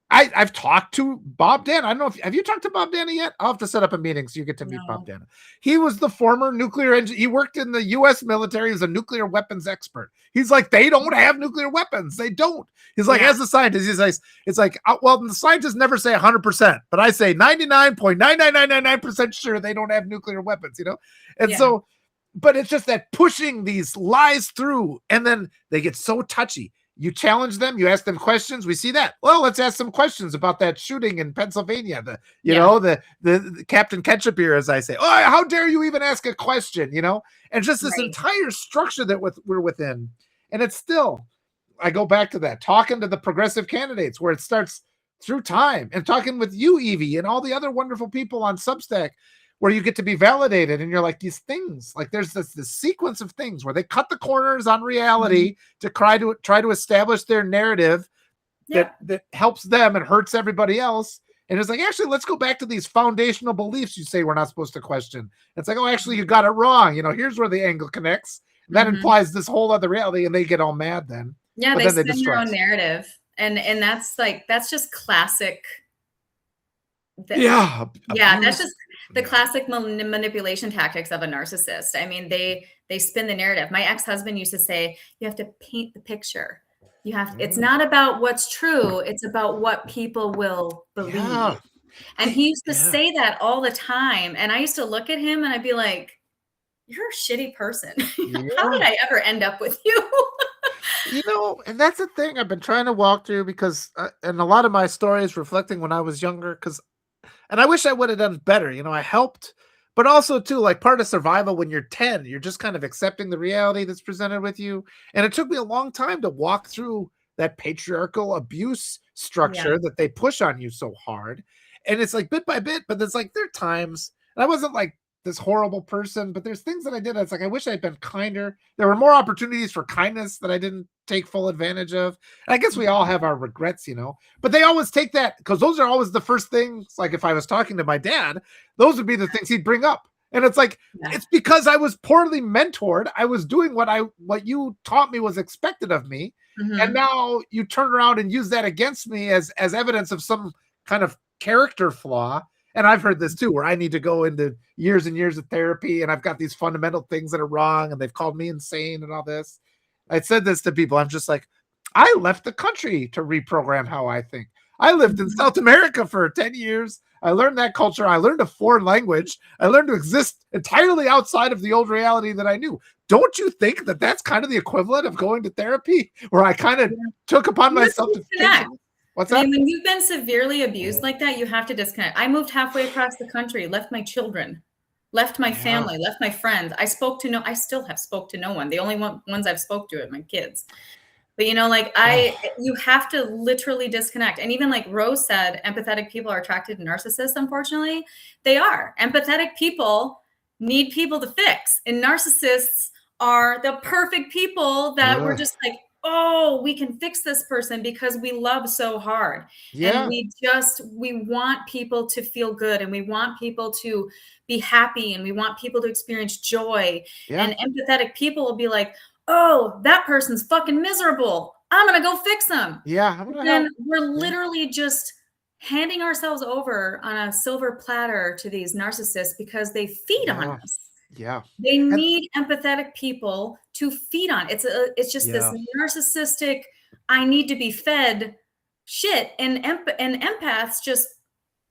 I've talked to Bob Dana. I don't know have you talked to Bob Dana yet? I'll have to set up a meeting so you get to meet Bob Dana. He was the former nuclear engineer. He worked in the U.S. military as a nuclear weapons expert. He's like, they don't have nuclear weapons. They don't. He's like, as a scientist, he's like, it's like, well, the scientists never say 100%, but I say 99.99999% sure they don't have nuclear weapons, you know? And so, but it's just that pushing these lies through, and then they get so touchy. You challenge them, you ask them questions. We see that. Well, let's ask some questions about that shooting in Pennsylvania. The Captain Ketchup here, as I say. Oh, how dare you even ask a question, you know? And just this entire structure that we're within. And it's still, I go back to that, talking to the progressive candidates where it starts through time, and talking with you, Evie, and all the other wonderful people on Substack, where you get to be validated, and you're like, these things, like there's this sequence of things where they cut the corners on reality to try to establish their narrative that helps them and hurts everybody else. And it's like, actually, let's go back to these foundational beliefs you say we're not supposed to question. It's like, oh, actually, you got it wrong. You know, here's where the angle connects. That implies this whole other reality, and they get all mad then. Yeah, they spin their own narrative. And that's just classic. That's just the classic manipulation tactics of a narcissist. I mean, they spin the narrative. My ex-husband used to say, you have to paint the picture. You have to, it's not about what's true. It's about what people will believe. And he used to say that all the time. And I used to look at him and I'd be like, you're a shitty person. How did I ever end up with you? You know, and that's the thing I've been trying to walk through, because and a lot of my stories reflecting when I was younger, and I wish I would have done better. You know, I helped, but also too, like, part of survival when you're 10, you're just kind of accepting the reality that's presented with you. And it took me a long time to walk through that patriarchal abuse structure that they push on you so hard. And it's like bit by bit, but it's like, there are times, and I wasn't like this horrible person, but there's things that I did. It's like, I wish I'd been kinder. There were more opportunities for kindness that I didn't take full advantage of. And I guess we all have our regrets, you know, but they always take that, because those are always the first things. Like, if I was talking to my dad, those would be the things he'd bring up. And it's like, it's because I was poorly mentored. I was doing what you taught me was expected of me. And now you turn around and use that against me as evidence of some kind of character flaw. And I've heard this too, where I need to go into years and years of therapy, and I've got these fundamental things that are wrong, and they've called me insane and all this. I said this to people. I'm just like, I left the country to reprogram how I think. I lived in South America for 10 years. I learned that culture. I learned a foreign language. I learned to exist entirely outside of the old reality that I knew. Don't you think that that's kind of the equivalent of going to therapy, where I kind of took upon myself to connect? What's that? When you've been severely abused like that, you have to disconnect. I moved halfway across the country, left my children, left my family, left my friends. I still have spoke to no one. The only ones I've spoke to are my kids. But, you know, like you have to literally disconnect. And even like Rose said, empathetic people are attracted to narcissists. Unfortunately, they are. Empathetic people need people to fix. And narcissists are the perfect people that were just like, oh, we can fix this person because we love so hard. And Yeah. we want people to feel good, and we want people to be happy, and we want people to experience joy. Yeah. And empathetic people will be like, oh, that person's fucking miserable. I'm going to go fix them. Yeah. I'm But gonna then help. we're Yeah. literally just handing ourselves over on a silver platter to these narcissists because they feed on Yeah. us. Yeah. They And need empathetic people to feed on. It's just this yeah. narcissistic, I need to be fed shit. And empaths just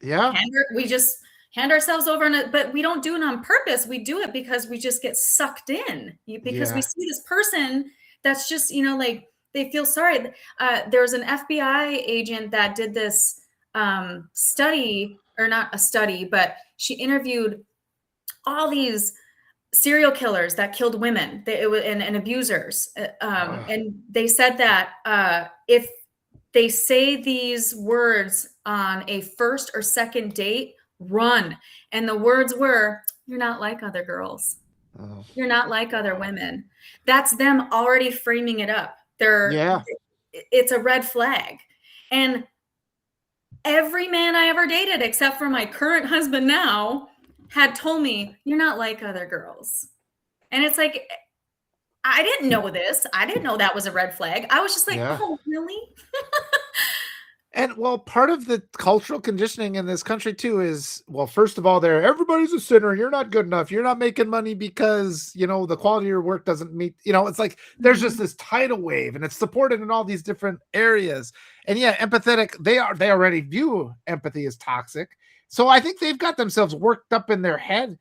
Yeah. we just hand ourselves over, but we don't do it on purpose. We do it because we just get sucked in, because we Yeah. see this person that's just, like, they feel sorry. There was an FBI agent that did this study, or not a study, but she interviewed all these serial killers that killed women, and abusers. And they said that if they say these words on a first or second date, run. And the words were, you're not like other girls. Oh. You're not like other Wow. women. That's them already framing it up. Yeah. It's a red flag. And every man I ever dated, except for my current husband now, had told me, you're not like other girls. And it's like, I didn't know this. I didn't know that was a red flag. I was just like, Yeah. oh, really? And well, part of the cultural conditioning in this country too is, well, first of all, everybody's a sinner. You're not good enough. You're not making money because, the quality of your work doesn't meet, it's like there's just this tidal wave, and it's supported in all these different areas. And yeah, empathetic, they already view empathy as toxic. So I think they've got themselves worked up in their head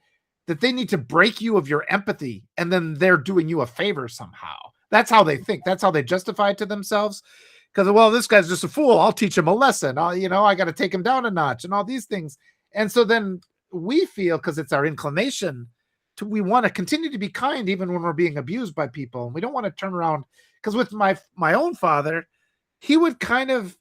that they need to break you of your empathy, and then they're doing you a favor somehow. That's how they think. That's how they justify it to themselves. Because, well, this guy's just a fool. I'll teach him a lesson. I got to take him down a notch and all these things. And so then we feel, because it's our inclination, we want to continue to be kind even when we're being abused by people. And we don't want to turn around. Because with my own father, he would kind of,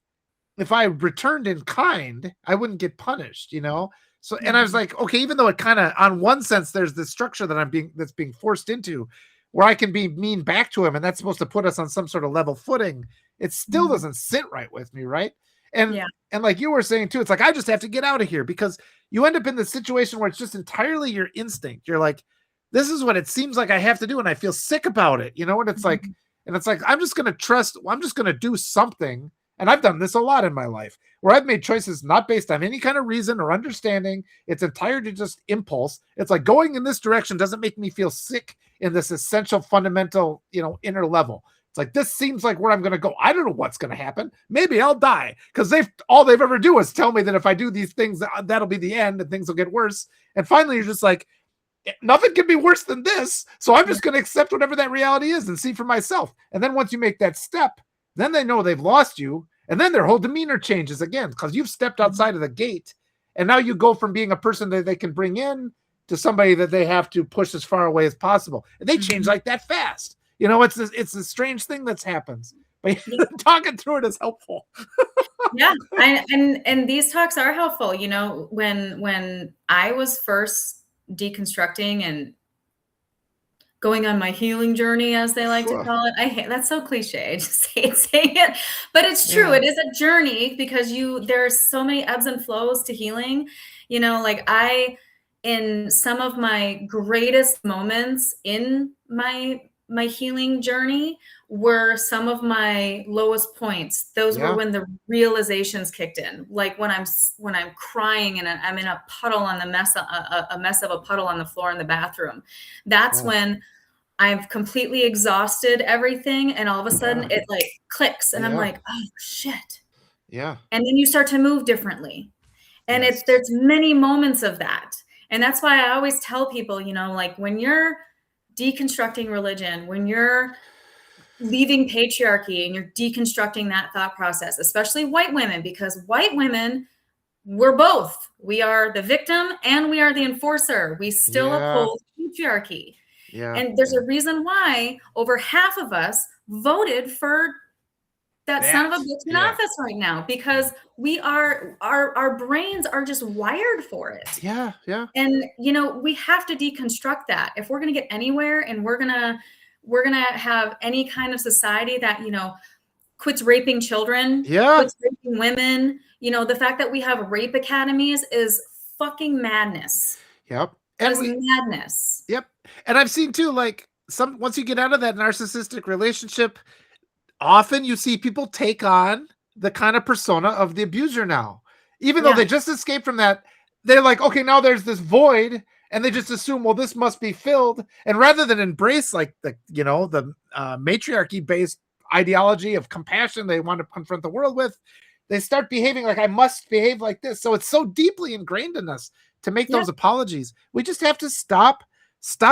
if I returned in kind, I wouldn't get punished, So, and I was like, okay, even though it kind of, on one sense, there's this structure that's being forced into, where I can be mean back to him, and that's supposed to put us on some sort of level footing. It still doesn't sit right with me, right? And like you were saying too, it's like I just have to get out of here, because you end up in the situation where it's just entirely your instinct. You're like, this is what it seems like I have to do, and I feel sick about it, And it's like, I'm just going to trust. I'm just going to do something. And I've done this a lot in my life, where I've made choices not based on any kind of reason or understanding. It's entirely just impulse. It's like going in this direction doesn't make me feel sick in this essential, fundamental, inner level. It's like, this seems like where I'm going to go. I don't know what's going to happen. Maybe I'll die, because all they've ever do is tell me that if I do these things, that'll be the end and things will get worse. And finally, you're just like, nothing can be worse than this. So I'm just going to accept whatever that reality is and see for myself. And then once you make that step, then they know they've lost you. And then their whole demeanor changes again, because you've stepped outside of the gate. And now you go from being a person that they can bring in to somebody that they have to push as far away as possible. And they change like that fast. It's a strange thing that happens. But talking through it is helpful. Yeah. And these talks are helpful. When I was first deconstructing and going on my healing journey, as they like to call it. That's so cliche. I just hate saying it, but it's true. Yeah. It is a journey, because there's so many ebbs and flows to healing. Like in some of my greatest moments in my healing journey were some of my lowest points. Those were when the realizations kicked in. Like when I'm crying and I'm in a puddle on the mess, a mess of a puddle on the floor in the bathroom. That's when I've completely exhausted everything, and all of a sudden it like clicks, and I'm like, oh shit. Yeah. And then you start to move differently. And there's many moments of that. And that's why I always tell people, like when you're deconstructing religion, when you're leaving patriarchy and you're deconstructing that thought process, especially white women, because white women, we're both. We are the victim and we are the enforcer. We still uphold patriarchy. Yeah. And there's a reason why over half of us voted for that son of a bitch in office right now, because our brains are just wired for it. Yeah. Yeah. And, we have to deconstruct that. If we're going to get anywhere and we're going to we're going to have any kind of society that, you know, quits raping children, Yeah. quits raping women. You know, the fact that we have rape academies is fucking madness. Yep. That And is madness. Yep. And I've seen too, like, once you get out of that narcissistic relationship, often you see people take on the kind of persona of the abuser now. Even though they just escaped from that, they're like, okay, now there's this void, and they just assume, well, this must be filled. And rather than embrace like the, you know, the matriarchy based ideology of compassion they want to confront the world with, they start behaving like I must behave like this. So it's so deeply ingrained in us to make those apologies. We just have to stop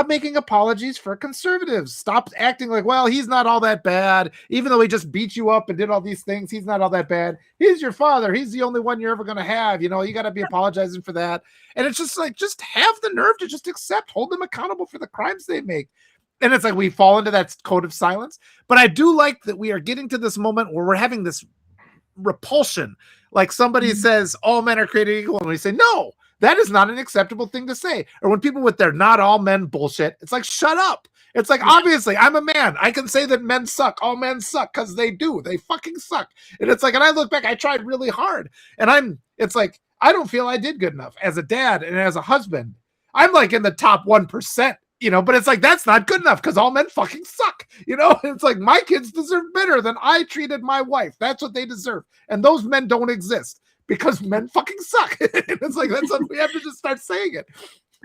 making apologies for conservatives. Stop acting like, well, he's not all that bad. Even though he just beat you up and did all these things, he's not all that bad. He's your father. He's the only one you're ever going to have. You know, you got to be apologizing for that. And it's just like, just have the nerve to just accept, hold them accountable for the crimes they make. And it's like we fall into that code of silence. But I do like that we are getting to this moment where we're having this repulsion. Like somebody says, all men are created equal. And we say, no, that is not an acceptable thing to say. Or when people with their not all men bullshit, it's like, shut up. It's like, obviously, I'm a man. I can say that men suck. All men suck because they do. They fucking suck. And it's like, and I look back, I tried really hard. And it's like, I don't feel I did good enough as a dad and as a husband. I'm like in the top 1%. You know, but it's like, that's not good enough because all men fucking suck. You know, it's like my kids deserve better than I treated my wife. That's what they deserve. And those men don't exist because men fucking suck. It's like, that's what we have to just start saying it.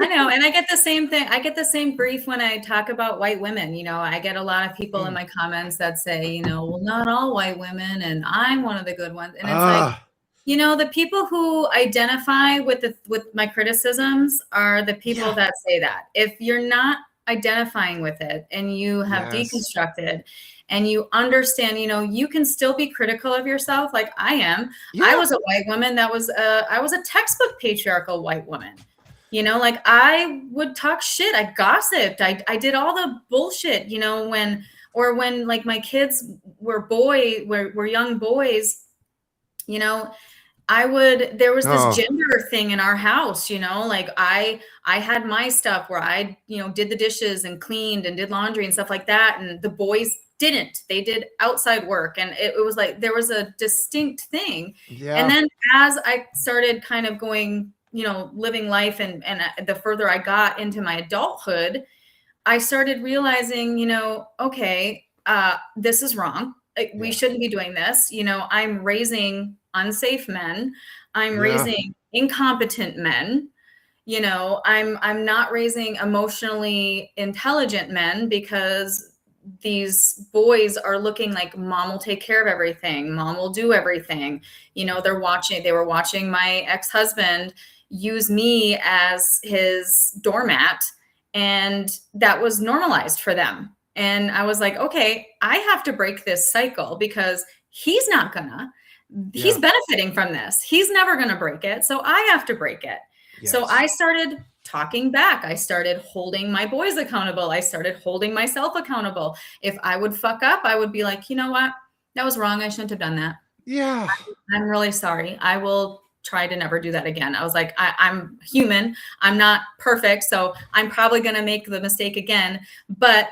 I know. And I get the same thing. I get the same grief when I talk about white women. You know, I get a lot of people in my comments that say, you know, well, not all white women and I'm one of the good ones. And it's like, you know, the people who identify with my criticisms are the people that say that. If you're not identifying with it and you have deconstructed and you understand, you know, you can still be critical of yourself like I am. I was a white woman I was a textbook patriarchal white woman. You know, like I would talk shit. I gossiped. I did all the bullshit, you know, when like my kids were young boys, you know, there was this gender thing in our house, you know, like I had my stuff where I, you know, did the dishes and cleaned and did laundry and stuff like that. And the boys didn't, they did outside work. And it was like, there was a distinct thing. And then as I started kind of going, you know, living life and the further I got into my adulthood, I started realizing, you know, okay, this is wrong. We shouldn't be doing this. You know, I'm raising unsafe men. I'm raising incompetent men. You know, I'm not raising emotionally intelligent men because these boys are looking like mom will take care of everything. Mom will do everything. You know, they were watching my ex-husband use me as his doormat, and that was normalized for them. And I was like, okay, I have to break this cycle because he's not gonna. He's benefiting from this. He's never going to break it. So I have to break it. So I started talking back. I started holding my boys accountable. I started holding myself accountable. If I would fuck up, I would be like, you know what? That was wrong. I shouldn't have done that. Yeah. I'm really sorry. I will try to never do that again. I was like, I'm human. I'm not perfect. So I'm probably going to make the mistake again. But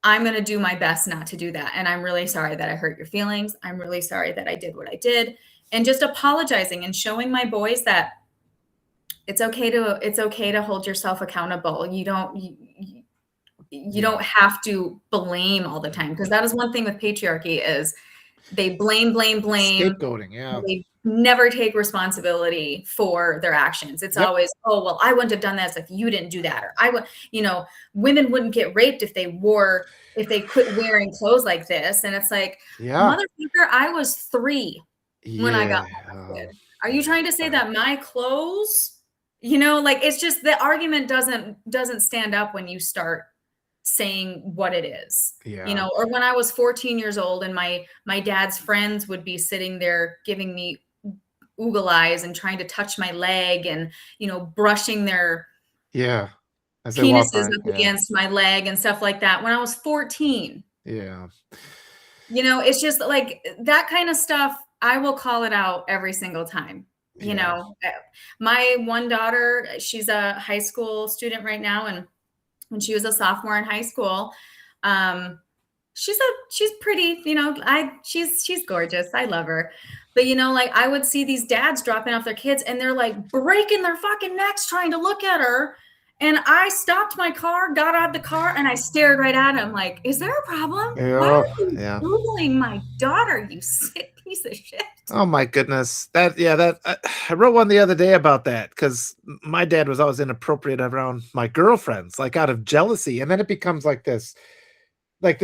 I'm going to do my best not to do that. And I'm really sorry that I hurt your feelings. I'm really sorry that I did what I did. And just apologizing and showing my boys that it's okay to hold yourself accountable. You don't have to blame all the time, because that is one thing with patriarchy is they blame. Scapegoating, They never take responsibility for their actions. It's always, oh, well, I wouldn't have done that if you didn't do that. Or I would, you know, women wouldn't get raped if they quit wearing clothes like this. And it's like, motherfucker, I was 3 when I got molested. Are you trying to say that my clothes, you know, like, it's just the argument doesn't stand up when you start saying what it is, you know. Or when I was 14 years old and my dad's friends would be sitting there giving me oogle eyes and trying to touch my leg and, you know, brushing their penises up against my leg and stuff like that when I was 14. You know, it's just like that kind of stuff. I will call it out every single time. You know, my one daughter, she's a high school student right now, and when she was a sophomore in high school, She's pretty, she's gorgeous. I love her. But like I would see these dads dropping off their kids and they're like breaking their fucking necks trying to look at her. And I stopped my car, got out of the car, and I stared right at him like, is there a problem? Why are you Googling my daughter, you sick piece of shit? Oh my goodness. I wrote one the other day about that because my dad was always inappropriate around my girlfriends, like out of jealousy. And then it becomes like this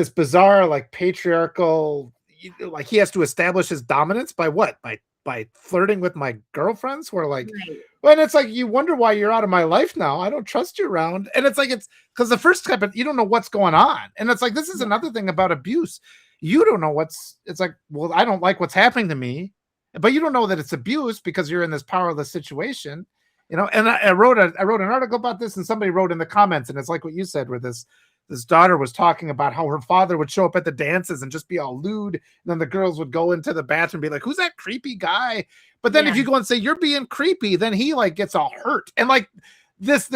bizarre, like patriarchal, like he has to establish his dominance by what? By flirting with my girlfriends who are like, Right. well, it's like, you wonder why you're out of my life now. I don't trust you around. And it's like, it's because the first step, you don't know what's going on. And it's like, this is another thing about abuse. You don't know it's like, well, I don't like what's happening to me, but you don't know that it's abuse because you're in this powerless situation, and I wrote an article about this, and somebody wrote in the comments, and it's like what you said, where this daughter was talking about how her father would show up at the dances and just be all lewd. And then the girls would go into the bathroom and be like, who's that creepy guy? But then if you go and say, you're being creepy, then he like gets all hurt. And like this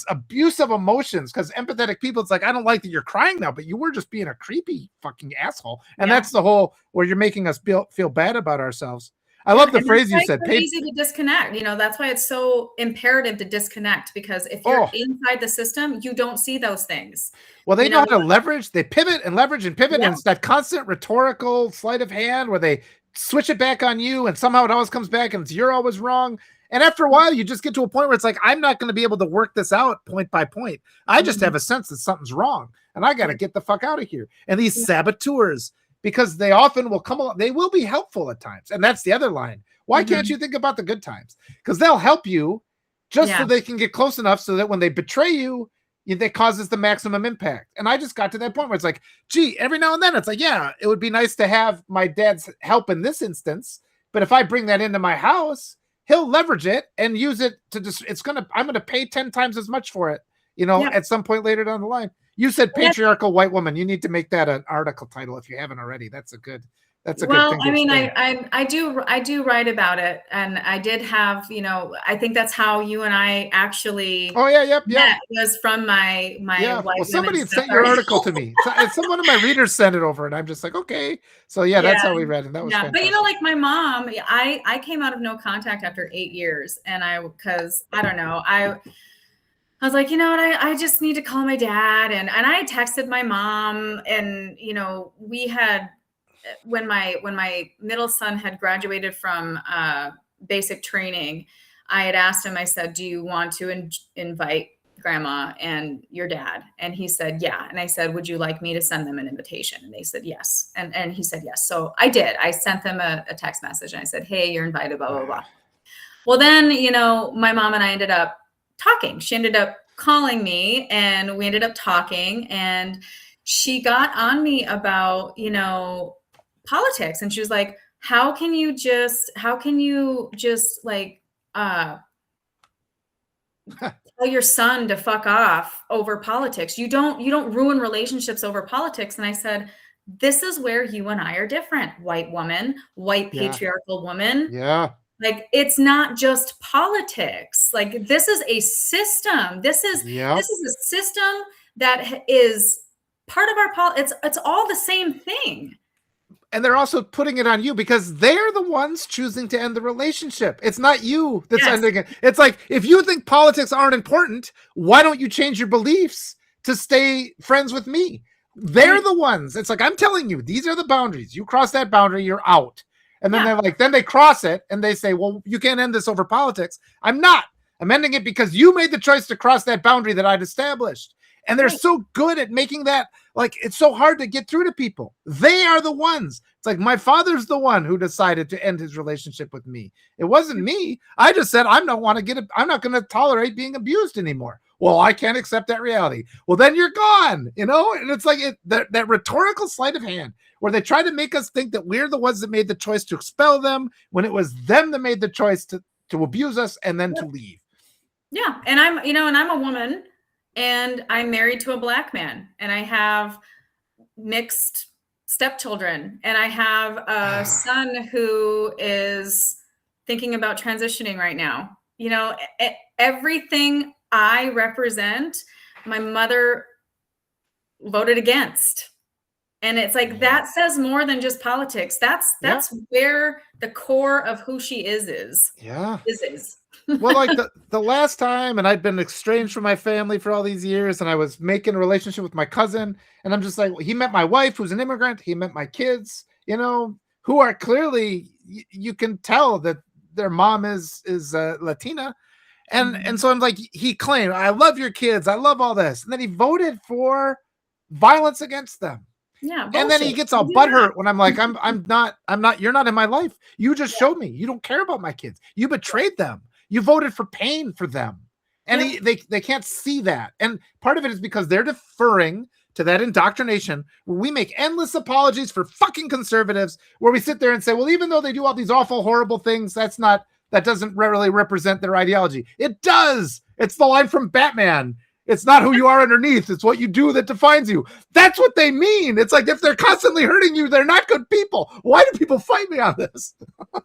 abuse of emotions, because empathetic people, it's like, I don't like that you're crying now, but you were just being a creepy fucking asshole. And that's the whole, where you're making us feel bad about ourselves. I love the phrase you said. It's easy to disconnect. That's why it's so imperative to disconnect, because if you're inside the system, you don't see those things. Well, they know how to leverage. They pivot and leverage and pivot. And it's that constant rhetorical sleight of hand where they switch it back on you, and somehow it always comes back and it's you're always wrong. And after a while, you just get to a point where it's like, I'm not going to be able to work this out point by point. I just have a sense that something's wrong and I got to get the fuck out of here. And these saboteurs, because they often will come along, they will be helpful at times. And that's the other line. Why can't you think about the good times? Because they'll help you just so they can get close enough so that when they betray you, that causes the maximum impact. And I just got to that point where it's like, gee, every now and then it's like, yeah, it would be nice to have my dad's help in this instance. But if I bring that into my house, he'll leverage it and use it to just, I'm going to pay 10 times as much for it, at some point later down the line. You said patriarchal white woman. You need to make that an article title if you haven't already. That's a good thing. Well, I mean, I do write about it, and I did have, I think that's how you and I actually met, was from my white well, somebody sent your article to me. One of my readers sent it over, and I'm just like, okay. So that's how we read it. That was fantastic. But like my mom, I came out of no contact after 8 years, and because I don't know, I was like, you know what, I just need to call my dad. And I texted my mom, and, we had, when my middle son had graduated from basic training, I had asked him, I said, do you want to invite grandma and your dad? And he said, yeah. And I said, would you like me to send them an invitation? And they said, yes. And he said, yes. So I did. I sent them a text message, and I said, hey, you're invited, blah, blah, blah. Well, then, my mom and I ended up talking. She ended up calling me, and we ended up talking, and she got on me about, politics. And she was like, how can you just like, tell your son to fuck off over politics? You don't ruin relationships over politics. And I said, this is where you and I are different. White woman, white patriarchal woman. Yeah. Like, it's not just politics. Like, this is a system. This is a system that is part of our it's all the same thing. And they're also putting it on you because they're the ones choosing to end the relationship. It's not you that's ending it. It's like, if you think politics aren't important, why don't you change your beliefs to stay friends with me? They're the ones. It's like, I'm telling you, these are the boundaries. You cross that boundary, you're out. And then they're like, then they cross it and they say, well, you can't end this over politics. I'm not. I'm ending it because you made the choice to cross that boundary that I'd established. And they're so good at making that, like, it's so hard to get through to people. They are the ones. It's like, my father's the one who decided to end his relationship with me. It wasn't me. I just said, I'm not going to tolerate being abused anymore. Well, I can't accept that reality. Well, then you're gone, And it's like that rhetorical sleight of hand where they try to make us think that we're the ones that made the choice to expel them when it was them that made the choice to abuse us and then to leave. Yeah. And I'm a woman, and I'm married to a Black man, and I have mixed stepchildren, and I have a son who is thinking about transitioning right now. Everything I represent, my mother voted against. And it's like, that says more than just politics. That's where the core of who she is. Yeah. Is. Well, like the last time, and I'd been estranged from my family for all these years, and I was making a relationship with my cousin, and I'm just like, well, he met my wife, who's an immigrant. He met my kids, you know, who are clearly, you can tell that their mom is Latina. And so I'm like, he claimed, I love your kids. I love all this. And then he voted for violence against them. Yeah. And then he gets all butthurt when I'm like, I'm not, you're not in my life. You just showed me you don't care about my kids. You betrayed them. You voted for pain for them. And they can't see that. And part of it is because they're deferring to that indoctrination where we make endless apologies for fucking conservatives, where we sit there and say, well, even though they do all these awful, horrible things, that doesn't really represent their ideology. It does. It's the line from Batman. It's not who you are underneath. It's what you do that defines you. That's what they mean. It's like, if they're constantly hurting you, they're not good people. Why do people fight me on this?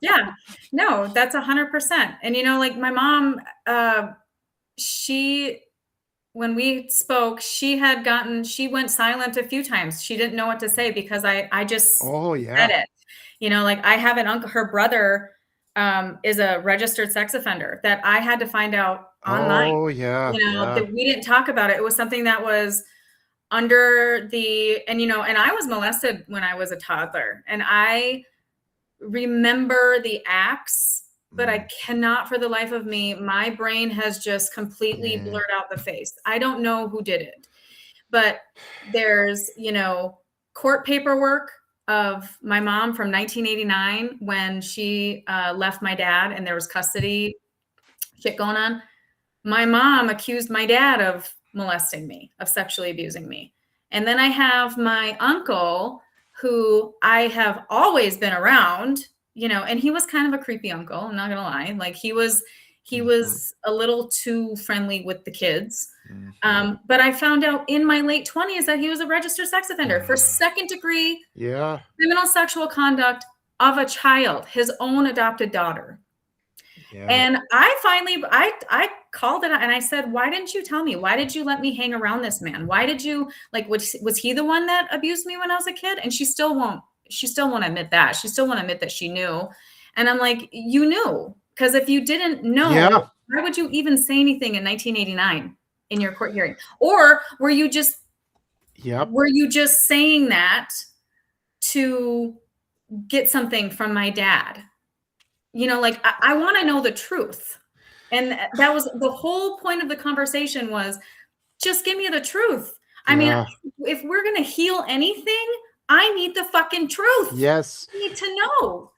Yeah, no, that's 100%. And, you know, like my mom, when we spoke, she went silent a few times. She didn't know what to say because I just said it. You know, like I have an uncle, her brother is a registered sex offender that I had to find out online. Oh yeah. You know, that we didn't talk about it. It was something that was under and I was molested when I was a toddler, and I remember the acts, but I cannot for the life of me, my brain has just completely blurred out the face. I don't know who did it, but there's, court paperwork of my mom from 1989 when she left my dad and there was custody shit going on. My mom accused my dad of molesting me, of sexually abusing me. And then I have my uncle who I have always been around, and he was kind of a creepy uncle. I'm not going to lie. Like he was a little too friendly with the kids. But I found out in my late 20s that he was a registered sex offender for second degree criminal sexual conduct of a child, his own adopted daughter. Yeah. And I called it and I said, why didn't you tell me? Why did you let me hang around this man? Why did you was he the one that abused me when I was a kid? And she still won't admit that. She still won't admit that she knew. And I'm like, you knew, because if you didn't know, why would you even say anything in 1989 in your court hearing? Or were you just saying that to get something from my dad? I want to know the truth. And that was the whole point of the conversation, was just give me the truth. I mean, if we're going to heal anything, I need the fucking truth. Yes. I need to know.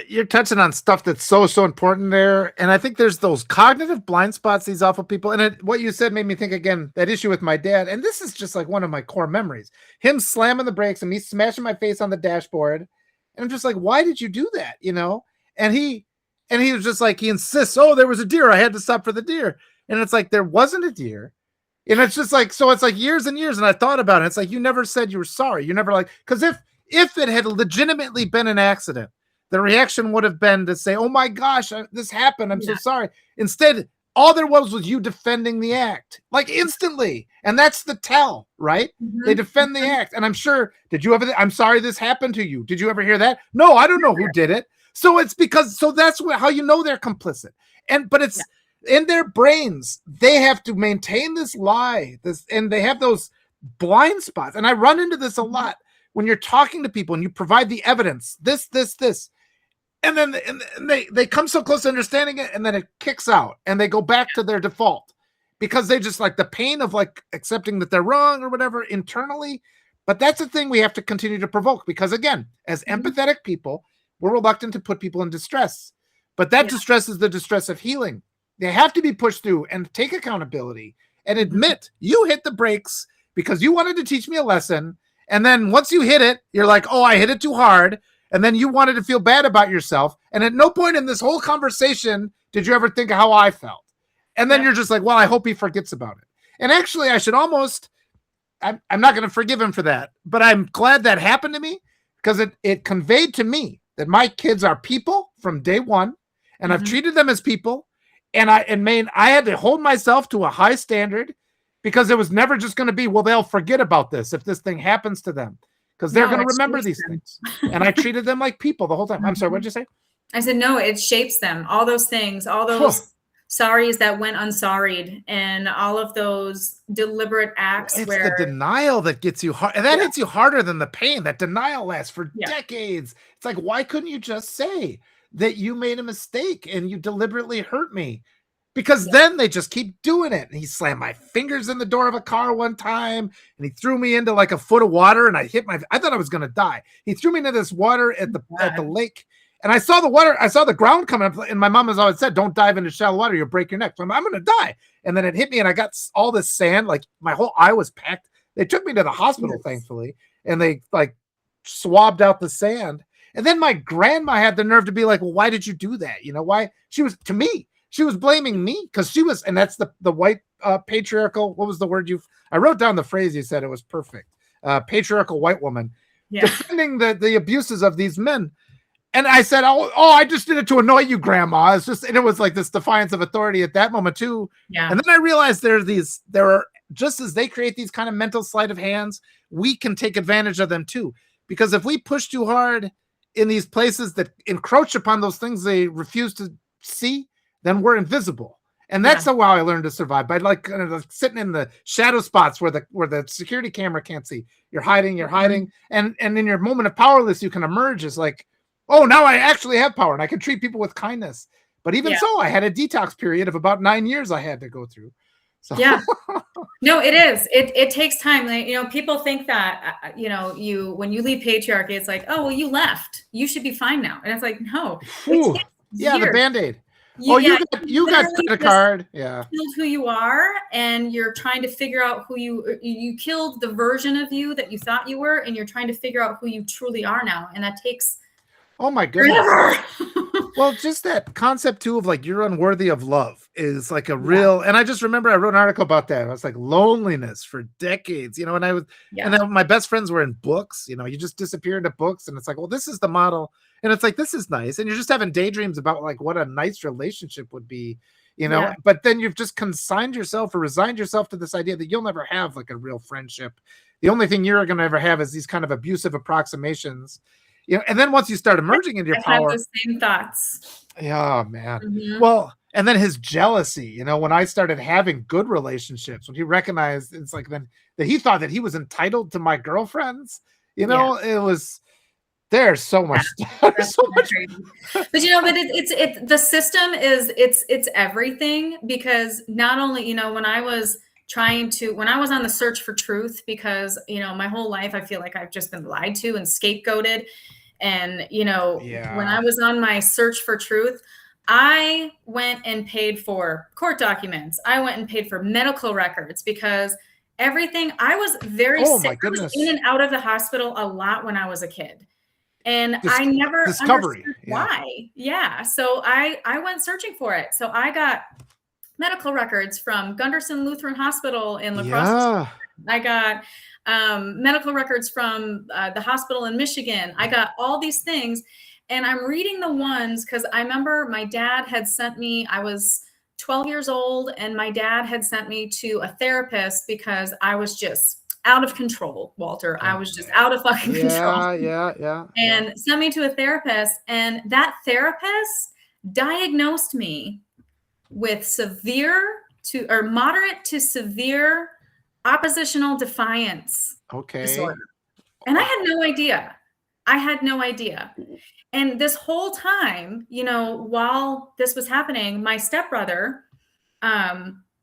You're touching on stuff that's so important there. And I think there's those cognitive blind spots, these awful people. And what you said made me think again, that issue with my dad. And this is just like one of my core memories. Him slamming the brakes and me smashing my face on the dashboard. And I'm just like, why did you do that? And he was just like, he insists, oh, there was a deer. I had to stop for the deer. And it's like, there wasn't a deer. And it's just like, so it's like years and years. And I thought about it. It's like, you never said you were sorry. You never because if it had legitimately been an accident, the reaction would have been to say, oh my gosh, this happened. I'm so sorry. Instead, all there was you defending the act, like instantly. And that's the tell, right? They defend the act. And I'm sure, I'm sorry this happened to you. Did you ever hear that? No, I don't know who did it. So it's that's how you know they're complicit. But it's in their brains. They have to maintain this lie, and they have those blind spots. And I run into this a lot when you're talking to people and you provide the evidence, this. And then they come so close to understanding it, and then it kicks out and they go back to their default because they just like the pain of like accepting that they're wrong or whatever internally. But that's the thing we have to continue to provoke, because again, as empathetic people, we're reluctant to put people in distress, but that distress is the distress of healing. They have to be pushed through and take accountability and admit you hit the brakes because you wanted to teach me a lesson. And then once you hit it, you're like, oh, I hit it too hard. And then you wanted to feel bad about yourself. And at no point in this whole conversation did you ever think of how I felt. And then you're just like, well, I hope he forgets about it. And actually, I should I'm not going to forgive him for that, but I'm glad that happened to me, because it conveyed to me that my kids are people from day one, and I've treated them as people. And I had to hold myself to a high standard, because it was never just going to be, well, they'll forget about this if this thing happens to them, because they're No, going to it remember shapes these them. things. And I treated them like people the whole time. I'm sorry, what did you say? I said, no, it shapes them. All those things, all Phew. those sorries that went unsorried, and all of those deliberate acts It's where the denial that gets you hard, and that hits you harder than the pain. That denial lasts for decades. It's like, why couldn't you just say that you made a mistake and you deliberately hurt me? Because then they just keep doing it. And he slammed my fingers in the door of a car one time, and he threw me into like a foot of water, and I thought I was going to die. He threw me into this water at the lake, and I saw the water, I saw the ground coming up, and my mom has always said, don't dive into shallow water, you'll break your neck. So I'm going to die. And then it hit me, and I got all this sand, like my whole eye was packed. They took me to the hospital, thankfully, and they like swabbed out the sand. And then my grandma had the nerve to be like, well, why did you do that? You know, why? She was blaming me, because she was, and that's the white patriarchal, what was the word I wrote down the phrase you said, it was perfect. Patriarchal white woman defending the abuses of these men. And I said, oh, I just did it to annoy you, Grandma. It's just, and it was like this defiance of authority at that moment too. Yeah. And then I realized there are, just as they create these kind of mental sleight of hands, we can take advantage of them too. Because if we push too hard in these places that encroach upon those things they refuse to see, then we're invisible. And that's how I learned to survive, by like kind of sitting in the shadow spots where the security camera can't see. You're hiding. And in your moment of powerless, you can emerge as like, oh, now I actually have power and I can treat people with kindness. But even so, I had a detox period of about 9 years I had to go through. So. Yeah. No, it is. It takes time. Like, you know, people think that, you know, when you leave patriarchy, it's like, oh, well, you left. You should be fine now. And it's like, no. Ooh, the Band-Aid. You got credit card. Yeah. Killed who you are, and you're trying to figure out who you killed the version of you that you thought you were, and you're trying to figure out who you truly are now. And that takes oh my goodness. Well, just that concept too of like, you're unworthy of love is like a real, and I just remember I wrote an article about that. I was like, loneliness for decades, you know, and and then my best friends were in books, you know, you just disappear into books, and it's like, well, this is the model. And it's like, this is nice. And you're just having daydreams about like what a nice relationship would be, you know, but then you've just consigned yourself or resigned yourself to this idea that you'll never have like a real friendship. The only thing you're going to ever have is these kind of abusive approximations. You know, and then once you start emerging into your power, had the same thoughts. Yeah, man. Mm-hmm. Well, and then his jealousy, you know, when I started having good relationships, when he recognized, it's like then that he thought that he was entitled to my girlfriends, you know, it was, there's so much, there's so much. But you know, but it's the system is it's everything, because not only, you know, when I was on the search for truth, because, you know, my whole life, I feel like I've just been lied to and scapegoated. And, you know, when I was on my search for truth, I went and paid for court documents. I went and paid for medical records, because everything, I was very sick. I was in and out of the hospital a lot when I was a kid. And I never understood why. So I went searching for it. So I got medical records from Gunderson Lutheran Hospital in La Crosse. I got medical records from the hospital in Michigan. I got all these things, and I'm reading the ones because I remember my dad had sent me, I was 12 years old, and my dad had sent me to a therapist because I was just out of control, Walter. I was just out of fucking control. And sent me to a therapist, and that therapist diagnosed me with moderate to severe oppositional defiance disorder. And I had no idea. And this whole time, you know, while this was happening, my stepbrother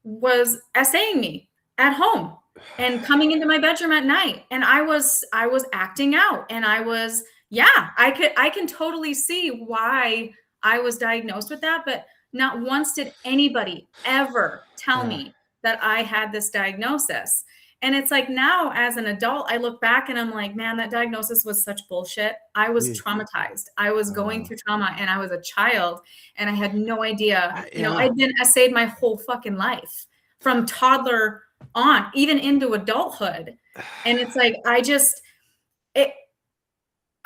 was essaying me at home and coming into my bedroom at night. And I was acting out, and I can totally see why I was diagnosed with that, but not once did anybody ever tell me that I had this diagnosis. And it's like, now as an adult, I look back and I'm like, man, that diagnosis was such bullshit. I was traumatized. I was going through trauma, and I was a child, and I had no idea. You know, I'd been essayed my whole fucking life from toddler on, even into adulthood. And it's like,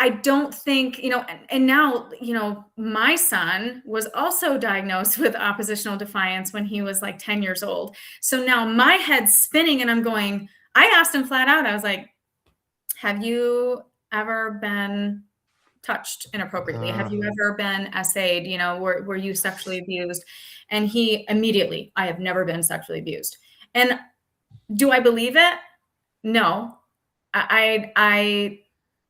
I don't think, and now, my son was also diagnosed with oppositional defiance when he was like 10 years old. So now my head's spinning and I'm going, I asked him flat out, I was like, have you ever been touched inappropriately? Have you ever been essayed? Were you sexually abused? And he immediately, I have never been sexually abused. And do I believe it? No.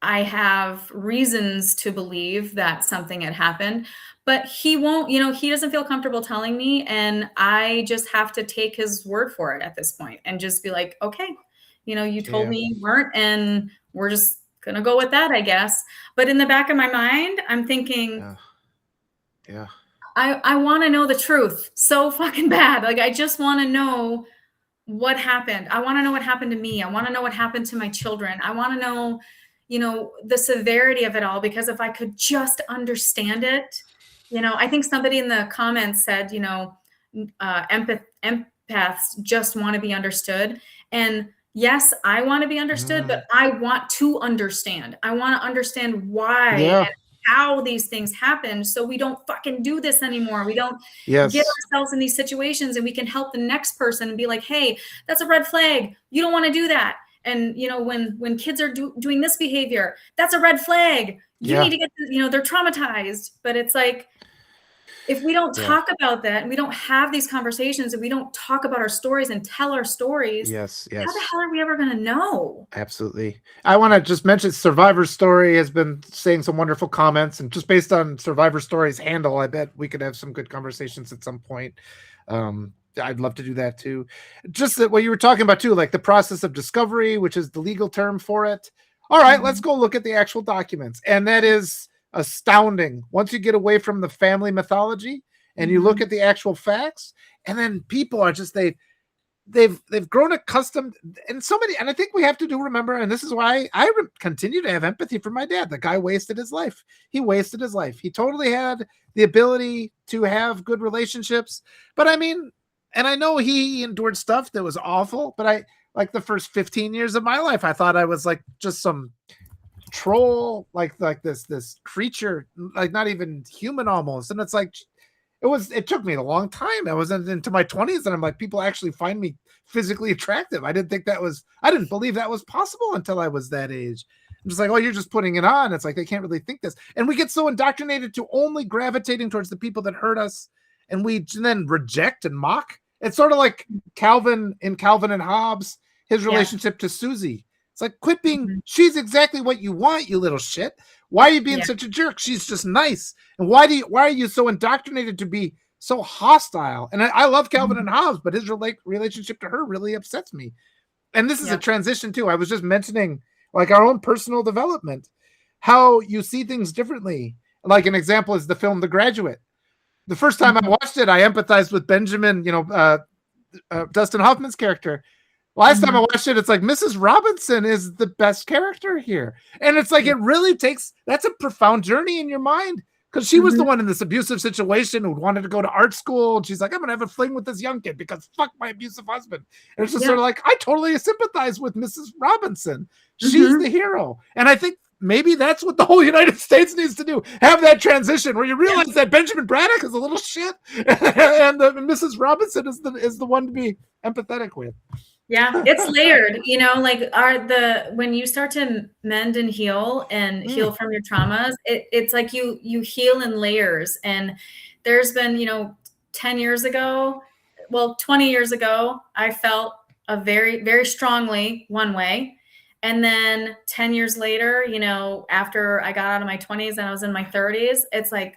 I have reasons to believe that something had happened, but he won't, he doesn't feel comfortable telling me. And I just have to take his word for it at this point and just be like, okay, you told me you weren't, and we're just going to go with that, I guess. But in the back of my mind, I'm thinking, yeah. I want to know the truth so fucking bad. Like, I just want to know what happened. I want to know what happened to me. I want to know what happened to my children. I want to know, the severity of it all, because if I could just understand it, I think somebody in the comments said, empaths just want to be understood. And yes, I want to be understood, but I want to understand. I want to understand why and how these things happen, so we don't fucking do this anymore. We don't get ourselves in these situations, and we can help the next person and be like, hey, that's a red flag. You don't want to do that. And, when kids are doing this behavior, that's a red flag. You need to get, they're traumatized. But it's like, if we don't talk about that, and we don't have these conversations, and we don't talk about our stories and tell our stories, how the hell are we ever going to know? Absolutely. I want to just mention Survivor Story has been saying some wonderful comments, and just based on Survivor Story's handle, I bet we could have some good conversations at some point. I'd love to do that too. Just that what you were talking about too, like the process of discovery, which is the legal term for it. All right, let's go look at the actual documents. And that is astounding. Once you get away from the family mythology and you look at the actual facts, and then people are just, they've grown accustomed, and so many, and I think we have to remember, and this is why I continue to have empathy for my dad. The guy wasted his life. He wasted his life. He totally had the ability to have good relationships, but I mean, and I know he endured stuff that was awful, but I, like the first 15 years of my life, I thought I was like just some troll, like this creature, like not even human almost. And it's like, it took me a long time. I was into my 20s, and I'm like, people actually find me physically attractive. I didn't believe that was possible until I was that age. I'm just like, oh, you're just putting it on. It's like, they can't really think this. And we get so indoctrinated to only gravitating towards the people that hurt us, and we then reject and mock. It's sort of like Calvin and Hobbes, his relationship to Susie. It's like, quit being, she's exactly what you want, you little shit. Why are you being such a jerk? She's just nice. And why are you so indoctrinated to be so hostile? And I love Calvin and Hobbes, but his relationship to her really upsets me. And this is a transition too. I was just mentioning like our own personal development, how you see things differently. Like an example is the film The Graduate. The first time I watched it, I empathized with Benjamin, Dustin Hoffman's character. Last time I watched it, it's like Mrs. Robinson is the best character here. And it's like, it really that's a profound journey in your mind, because she was the one in this abusive situation who wanted to go to art school. And she's like, I'm going to have a fling with this young kid because fuck my abusive husband. And it's just sort of like, I totally sympathize with Mrs. Robinson. She's the hero. And I think maybe that's what the whole United States needs to do. Have that transition where you realize that Benjamin Braddock is a little shit and Mrs. Robinson is the one to be empathetic with. Yeah, it's layered, like when you start to mend and heal from your traumas, it's like you heal in layers. And there's been, 10 years ago, 20 years ago, I felt a very, very strongly one way. And then 10 years later, after I got out of my 20s and I was in my 30s, it's like,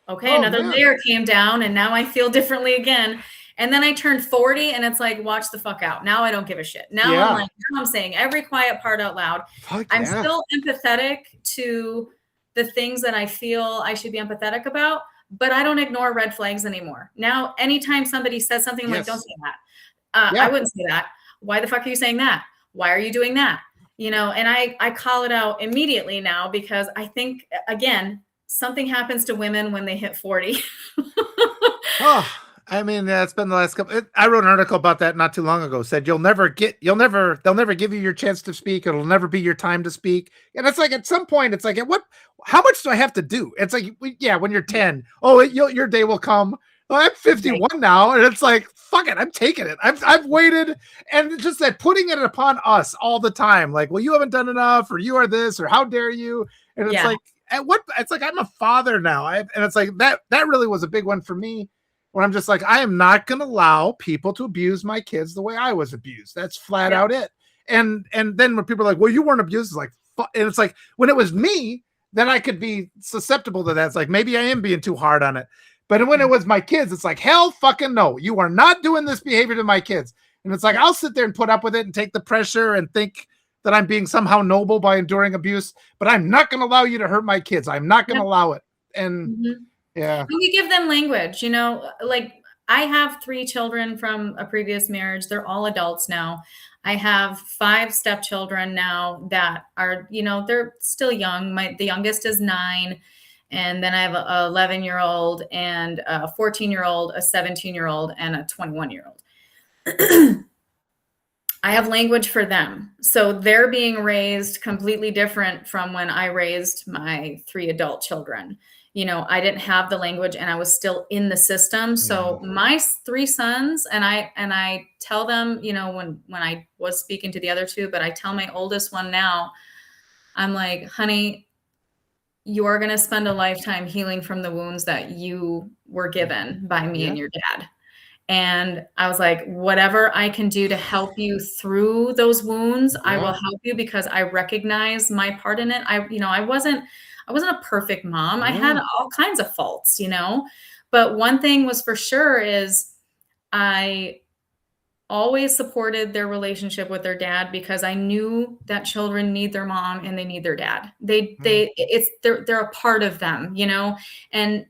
okay, another layer came down, and now I feel differently again. And then I turned 40, and it's like, watch the fuck out. Now I don't give a shit. Now I'm saying every quiet part out loud. I'm still empathetic to the things that I feel I should be empathetic about, but I don't ignore red flags anymore. Now, anytime somebody says something, I'm like, don't say that. I wouldn't say that. Why the fuck are you saying that? Why are you doing that? And I call it out immediately now, because I think, again, something happens to women when they hit 40. I mean, it's been the last couple. I wrote an article about that not too long ago. Said they'll never give you your chance to speak. It'll never be your time to speak. And it's like at some point, it's like, how much do I have to do? It's like, yeah, when you're 10, your day will come. Well, I'm 51 now, and it's like, fuck it, I'm taking it. I've waited, and just that putting it upon us all the time, like, well, you haven't done enough, or you are this, or how dare you? And it's like, it's like I'm a father now, and it's like that really was a big one for me. Where I'm just like, I am not going to allow people to abuse my kids the way I was abused. That's flat out it. And then when people are like, well, you weren't abused, it's like, and it's like, when it was me, then I could be susceptible to that. It's like, maybe I am being too hard on it. But when it was my kids, it's like, hell fucking no, you are not doing this behavior to my kids. And it's like, I'll sit there and put up with it and take the pressure and think that I'm being somehow noble by enduring abuse, but I'm not going to allow you to hurt my kids. I'm not going to allow it. And yeah. We give them language, like I have 3 children from a previous marriage. They're all adults now. I have 5 stepchildren now that are, they're still young. The youngest is 9. And then I have a 11-year-old and a 14-year-old, a 17-year-old, and a 21-year-old. I have language for them. So they're being raised completely different from when I raised my 3 adult children. I didn't have the language and I was still in the system. So my 3 sons, and I tell them, when I was speaking to the other 2, but I tell my oldest one now, I'm like, honey, you are going to spend a lifetime healing from the wounds that you were given by me and your dad. And I was like, whatever I can do to help you through those wounds, I will help you, because I recognize my part in it. I wasn't a perfect mom. I had all kinds of faults, but one thing was for sure is I always supported their relationship with their dad, because I knew that children need their mom and they need their dad. They're a part of them, and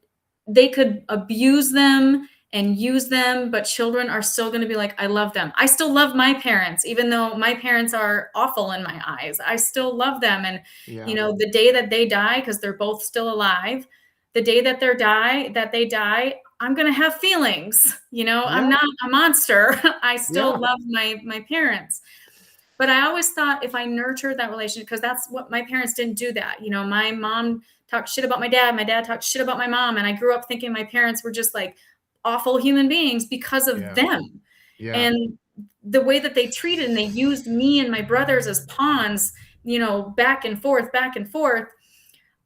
they could abuse them and use them, but children are still going to be like, I love them. I still love my parents, even though my parents are awful in my eyes. I still love them. And, the day that they die, because they're both still alive, the day that they die, I'm going to have feelings. I'm not a monster. I still love my parents. But I always thought if I nurtured that relationship, because that's what my parents didn't do that. My mom talked shit about my dad talked shit about my mom. And I grew up thinking my parents were just like awful human beings because of them. And the way that they treated, and they used me and my brothers as pawns, back and forth.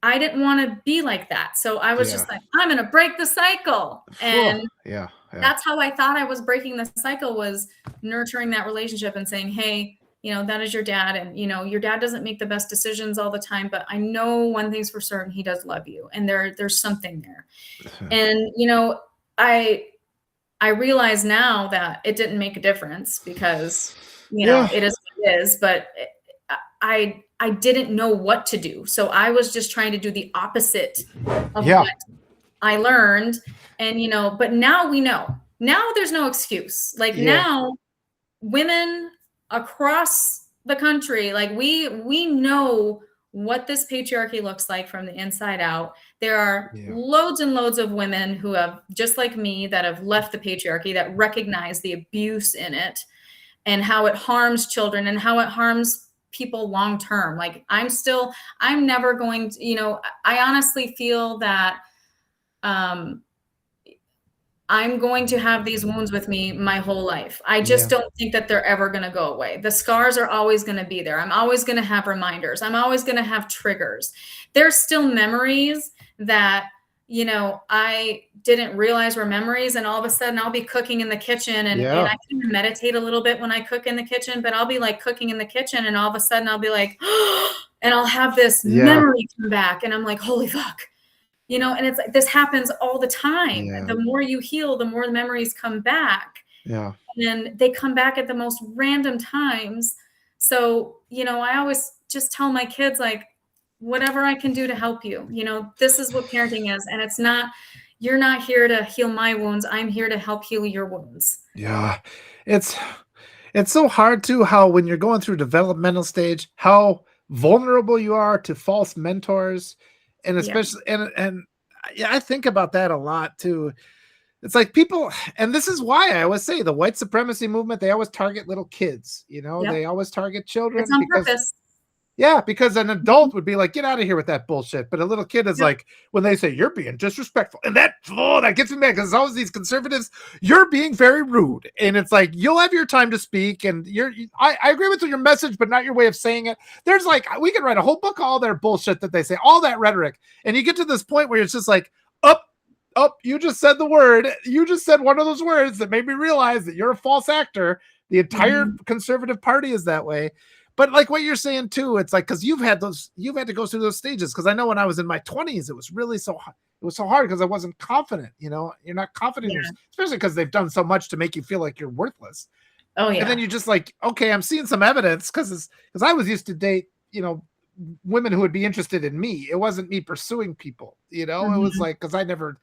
I didn't want to be like that. So I was just like, I'm going to break the cycle. And that's how I thought I was breaking the cycle, was nurturing that relationship and saying, hey, that is your dad. And, your dad doesn't make the best decisions all the time, but I know one thing's for certain, he does love you. And there's something there. And, I realize now that it didn't make a difference, because, it is what it is, but I didn't know what to do. So I was just trying to do the opposite of what I learned. And, but now we know. Now there's no excuse. Like now women across the country, like we know what this patriarchy looks like from the inside out. There are loads and loads of women who have, just like me, that have left the patriarchy, that recognize the abuse in it and how it harms children and how it harms people long term. Like I'm never going to, I honestly feel that I'm going to have these wounds with me my whole life. I just don't think that they're ever going to go away. The scars are always going to be there. I'm always going to have reminders. I'm always going to have triggers. There's still memories that, I didn't realize were memories. And all of a sudden I'll be cooking in the kitchen and I can meditate a little bit when I cook in the kitchen, but I'll be like cooking in the kitchen and all of a sudden I'll be like, and I'll have this memory come back and I'm like, holy fuck. And it's like, this happens all the time. The more you heal, the more the memories come back. And they come back at the most random times. So, I always just tell my kids, like, whatever I can do to help you, this is what parenting is. And it's not, you're not here to heal my wounds. I'm here to help heal your wounds. Yeah. It's so hard too, how when you're going through developmental stage, how vulnerable you are to false mentors. And especially, and I think about that a lot too. It's like people, and this is why I always say the white supremacy movement, they always target little kids, Yep. they always target It's children on because, purpose. yeah, because an Mhm. adult would be like, get out of here with that bullshit. But a little kid is Yep. like, when they say you're being disrespectful, and that gets me mad because it's always these conservatives, you're being very rude. And it's like, you'll have your time to speak, and I agree with your message, but not your way of saying it. There's like, we could write a whole book, all their bullshit that they say, all that rhetoric. And you get to this point where it's just like, up, you just said the word. You just said one of those words that made me realize that you're a false actor. The entire Mhm. conservative party is that way. But like what you're saying too, it's like, because you've had to go through those stages. Because I know when I was in my 20s, it was really it was so hard because I wasn't confident. You're not confident in Yeah. yourself, especially because they've done so much to make you feel like you're worthless. Oh, And then yeah. you're just like, okay, I'm seeing some evidence because I was used to date, women who would be interested in me. It wasn't me pursuing people. It was Mhm. like, because I never.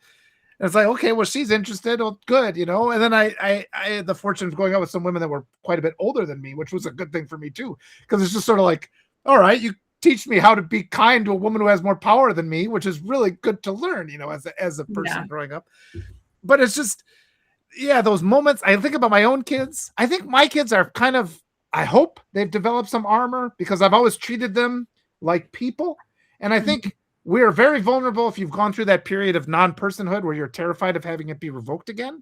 It's like, okay, well, she's interested. Well, good, And then I had the fortune of going out with some women that were quite a bit older than me, which was a good thing for me too, because it's just sort of like, all right, you teach me how to be kind to a woman who has more power than me, which is really good to learn, as a person Yeah. growing up. But it's just, yeah, those moments. I think about my own kids. I think my kids are kind of. I hope they've developed some armor because I've always treated them like people, and I Mhm. think we are very vulnerable if you've gone through that period of non-personhood where you're terrified of having it be revoked again.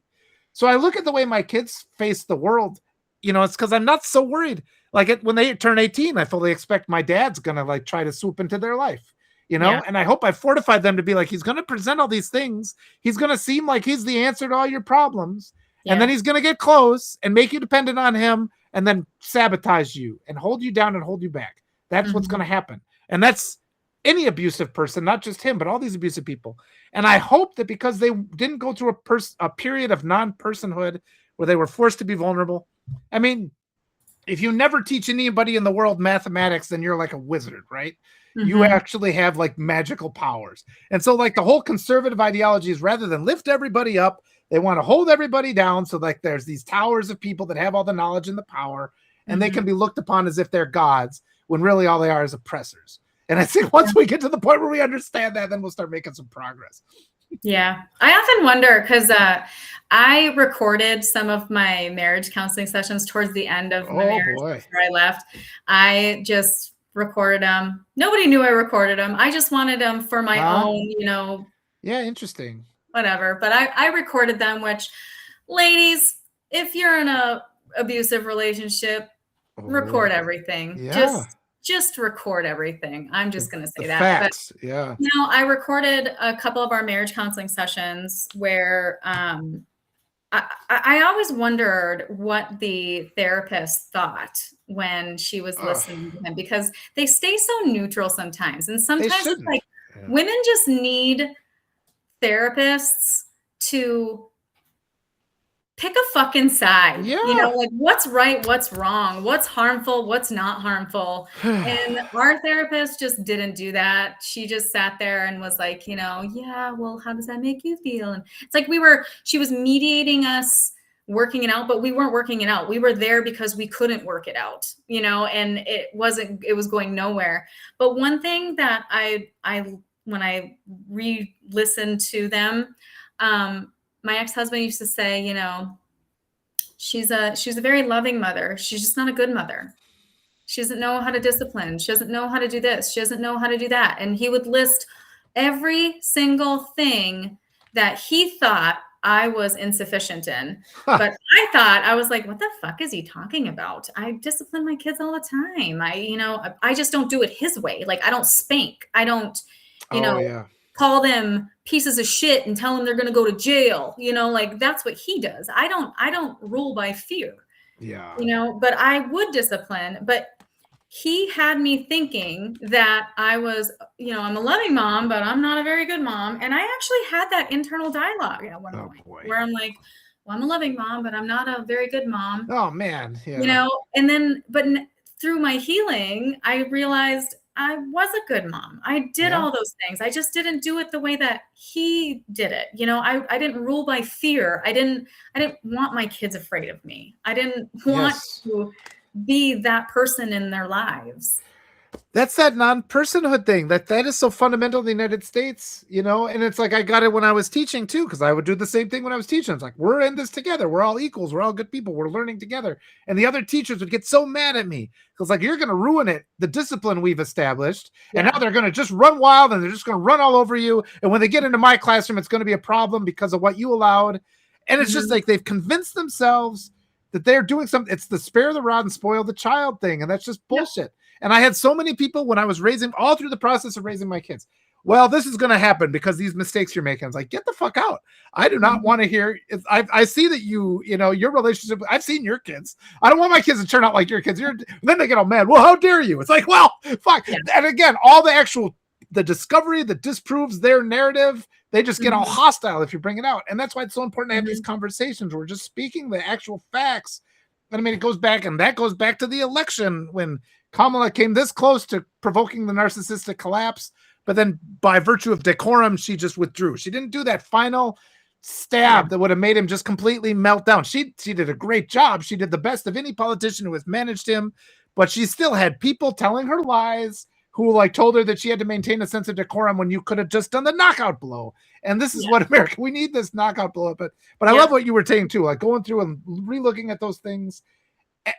So I look at the way my kids face the world, it's because I'm not so worried. Like when they turn 18, I fully expect my dad's gonna like try to swoop into their life, Yeah. and I hope I fortified them to be like, he's gonna present all these things, he's gonna seem like he's the answer to all your problems, and then Yeah. he's gonna get close and make you dependent on him and then sabotage you and hold you down and hold you back. That's what's Mhm. gonna happen. And that's any abusive person, not just him, but all these abusive people. And I hope that because they didn't go through a period of non-personhood where they were forced to be vulnerable. I mean, if you never teach anybody in the world mathematics, then you're like a wizard, right? You Mhm. actually have like magical powers. And so like the whole conservative ideology is rather than lift everybody up, they want to hold everybody down. So like there's these towers of people that have all the knowledge and the power, and they can Mhm. be looked upon as if they're gods when really all they are is oppressors. And I think once we get to the point where we understand that, then we'll start making some progress. Yeah. I often wonder because I recorded some of my marriage counseling sessions towards the end of my Oh marriage boy. before I left. I just recorded them. Nobody knew I recorded them. I just wanted them for my Huh? own, Yeah, interesting. whatever. But I recorded them, which, ladies, if you're in a abusive relationship, record Oh, everything. yeah. Just record everything. I'm just going to The say that. But facts. Yeah. I recorded a couple of our marriage counseling sessions where I always wondered what the therapist thought when she was Ugh. listening to him because they stay so neutral sometimes. And They sometimes it's shouldn't. like Yeah. women just need therapists to pick a fucking side. Yeah. Like what's right, what's wrong, what's harmful, what's not harmful. And our therapist just didn't do that. She just sat there and was like, yeah, well, how does that make you feel? And it's like she was mediating us working it out, but we weren't working it out. We were there because we couldn't work it out, and it was going nowhere. But one thing that when I re-listened to them, my ex-husband used to say, she's a very loving mother. She's just not a good mother. She doesn't know how to discipline. She doesn't know how to do this. She doesn't know how to do that. And he would list every single thing that he thought I was insufficient in. But I was like, what the fuck is he talking about? I discipline my kids all the time. I just don't do it his way. Like I don't spank. I don't, you Oh know, yeah. call them pieces of shit and tell them they're going to go to jail. Like that's what he does. I don't rule by fear, Yeah. but I would discipline. But he had me thinking that I was, I'm a loving mom, but I'm not a very good mom. And I actually had that internal dialogue at one Oh point boy. where I'm like, well, I'm a loving mom, but I'm not a very good mom, Oh man. Yeah. and then, but through my healing, I realized I was a good mom. I did Yeah. all those things. I just didn't do it the way that he did it. I didn't rule by fear. I didn't want my kids afraid of me. I didn't want Yes. to be that person in their lives. That's that non-personhood thing that is so fundamental in the United States, and it's like I got it when I was teaching too, because I would do the same thing when I was teaching. It's like, we're in this together, we're all equals, we're all good people, we're learning together. And the other teachers would get so mad at me because like, you're going to ruin it, the discipline we've established. And now they're going to just run wild and they're just going to run all over you. And when they get into my classroom, it's going to be a problem because of what you allowed. And it's just like they've convinced themselves that they're doing something. It's the spare the rod and spoil the child thing. And that's just bullshit. And I had so many people when I was all through the process of raising my kids. Well, this is going to happen because these mistakes you're making. I was like, get the fuck out. I do not want to hear. I see that your relationship. I've seen your kids. I don't want my kids to turn out like your kids. Then they get all mad. Well, how dare you? It's like, well, fuck. Yeah. And again, all the discovery that disproves their narrative, they just get all hostile if you bring it out. And that's why it's so important to have these conversations. We're just speaking the actual facts. And I mean, it goes back to the election when Kamala came this close to provoking the narcissistic collapse, but then by virtue of decorum, she just withdrew. She didn't do that final stab that would have made him just completely melt down. She did a great job. She did the best of any politician who has managed him, but she still had people telling her lies who like told her that she had to maintain a sense of decorum when you could have just done the knockout blow. And this is what America, we need this knockout blow. But I love what you were saying too, like going through and re-looking at those things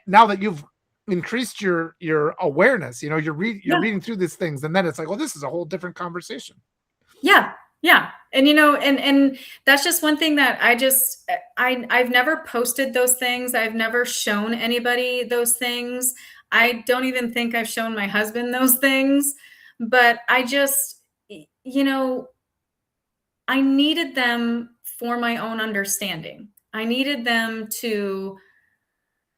now that you've increased your awareness, you're reading through these things, and then it's like, well, this is a whole different conversation. Yeah. And and that's just one thing that I've never posted those things. I've never shown anybody those things. I don't even think I've shown my husband those things, but I just, I needed them for my own understanding. I needed them to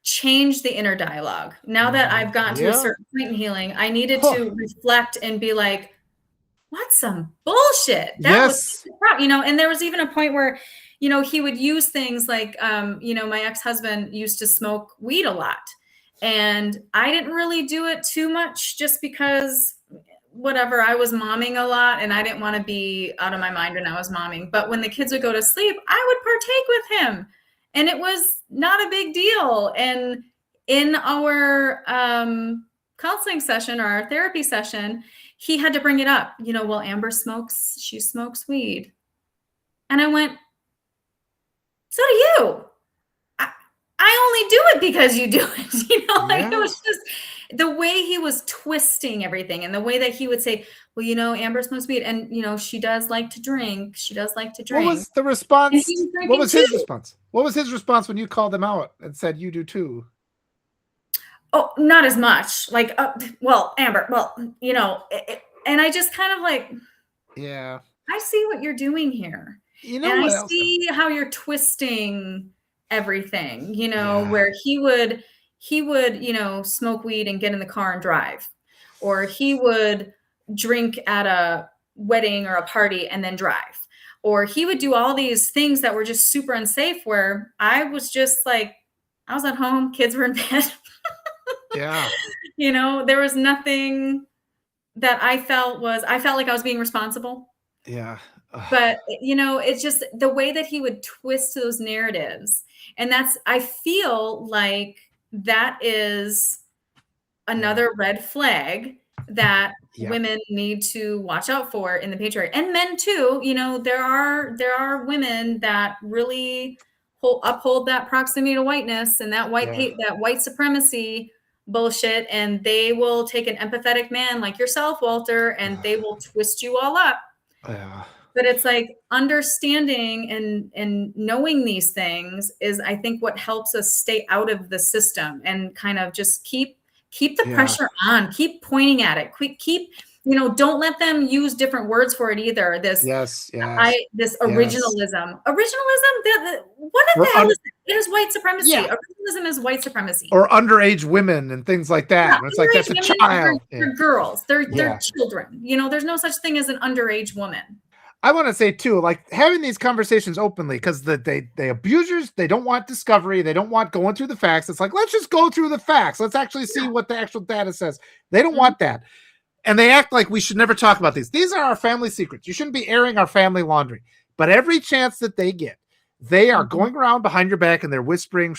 change the inner dialogue. Now that I've gotten to a certain point in healing, I needed to reflect and be like, what's some bullshit? That was, and there was even a point where, he would use things like, my ex-husband used to smoke weed a lot. And I didn't really do it too much just because whatever, I was momming a lot and I didn't want to be out of my mind when I was momming. But when the kids would go to sleep, I would partake with him. And it was not a big deal. And in our counseling session or our therapy session, he had to bring it up. Well, Amber she smokes weed. And I went, so do you. I only do it because you do it. Like it was just the way he was twisting everything and the way that he would say, well, Amber smokes weed and, she does like to drink. What was the response? What was his response? What was his response when you called him out and said, you do too? Oh, not as much. Like, well, Amber, and I just kind of like, I see what you're doing here. And I see how you're twisting everything, where he would, smoke weed and get in the car and drive, or he would drink at a wedding or a party and then drive, or he would do all these things that were just super unsafe, where I was just like, I was at home, kids were in bed. There was nothing that I felt like I was being responsible. But, it's just the way that he would twist those narratives. And I feel like that is another red flag that women need to watch out for in the patriarchy, and men too. There are women that really uphold that proximity to whiteness and that white supremacy bullshit. And they will take an empathetic man like yourself, Walter, and they will twist you all up. But it's like understanding and knowing these things is, I think, what helps us stay out of the system and kind of just keep the pressure on, keep pointing at it, keep, don't let them use different words for it either. This originalism, what the hell is it? It is white supremacy. Originalism is white supremacy. Or underage women and things like that. It's like, that's a child. They're girls. They're children. There's no such thing as an underage woman. I want to say too, like having these conversations openly, because the abusers, they don't want discovery. They don't want going through the facts. It's like, let's just go through the facts. Let's actually see what the actual data says. They don't want that. And they act like we should never talk about these. These are our family secrets. You shouldn't be airing our family laundry. But every chance that they get, they are going around behind your back and they're whispering,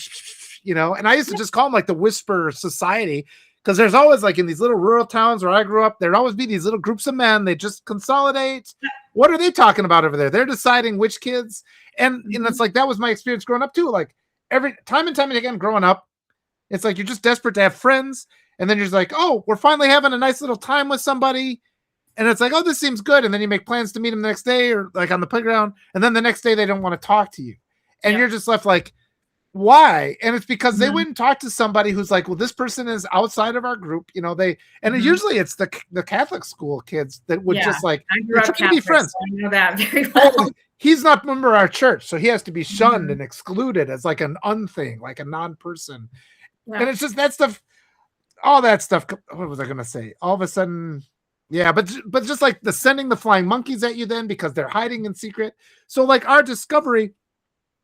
and I used to just call them like the whisper society, because there's always like in these little rural towns where I grew up, there'd always be these little groups of men. They just consolidate. What are they talking about over there? They're deciding which kids. And it's like, that was my experience growing up too. Like every time and time again, growing up, it's like, you're just desperate to have friends. And then you're just like, oh, we're finally having a nice little time with somebody. And it's like, oh, this seems good. And then you make plans to meet them the next day or like on the playground. And then the next day they don't want to talk to you. And you're just left like, why? And it's because they wouldn't talk to somebody who's like, well, this person is outside of our group. You know, usually it's the Catholic school kids that would just like, I grew up Catholic, be friends. So I know that very well. Oh, he's not a member of our church, so he has to be shunned and excluded as like an unthing, like a non-person. And it's just that stuff, all that stuff. What was I going to say? All of a sudden, yeah, but just like the sending the flying monkeys at you then because they're hiding in secret. So like our discovery,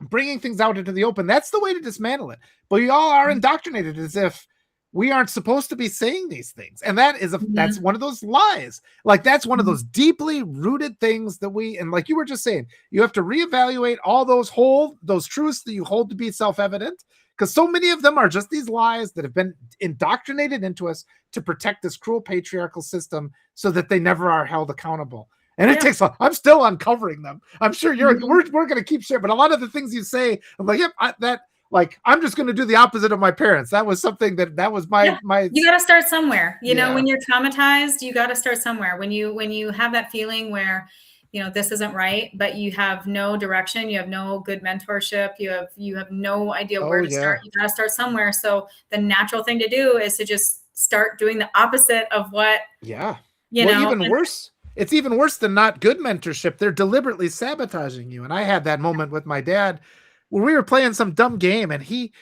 bringing things out into the open, that's the way to dismantle it. But we all are indoctrinated as if we aren't supposed to be saying these things. And that is that's one of those lies. Like that's one of those deeply rooted things that and like you were just saying, you have to reevaluate all those truths that you hold to be self-evident, because so many of them are just these lies that have been indoctrinated into us to protect this cruel patriarchal system so that they never are held accountable. And it takes, I'm still uncovering them. I'm sure we're going to keep sharing, but a lot of the things you say, I'm like, yep, I'm just going to do the opposite of my parents. That was something that was my. You got to start somewhere. You know, when you're traumatized, you got to start somewhere. When you have that feeling where, you know, this isn't right, but you have no direction, you have no good mentorship, you have no idea where to start. You got to start somewhere. So the natural thing to do is to just start doing the opposite of what. Yeah. Even worse. It's even worse than not good mentorship. They're deliberately sabotaging you. And I had that moment with my dad where we were playing some dumb game and he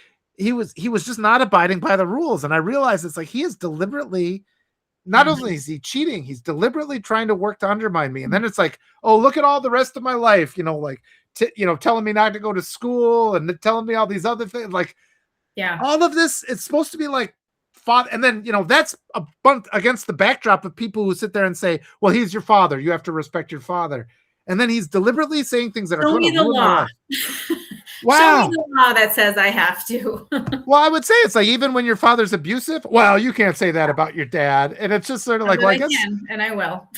was just not abiding by the rules. And I realized it's like, he is deliberately, not only is he cheating, he's deliberately trying to work to undermine me. And then it's like, oh, look at all the rest of my life, you know, like, telling me not to go to school and telling me all these other things. Like, all of this, it's supposed to be like, father. And then, that's a bunch against the backdrop of people who sit there and say, well, he's your father, you have to respect your father. And then he's deliberately saying things that are going to ruin my life. Wow. Show me the law that says I have to. Well, I would say it's like, even when your father's abusive, well, you can't say that about your dad. And it's just sort of like, well, I guess, can, and I will.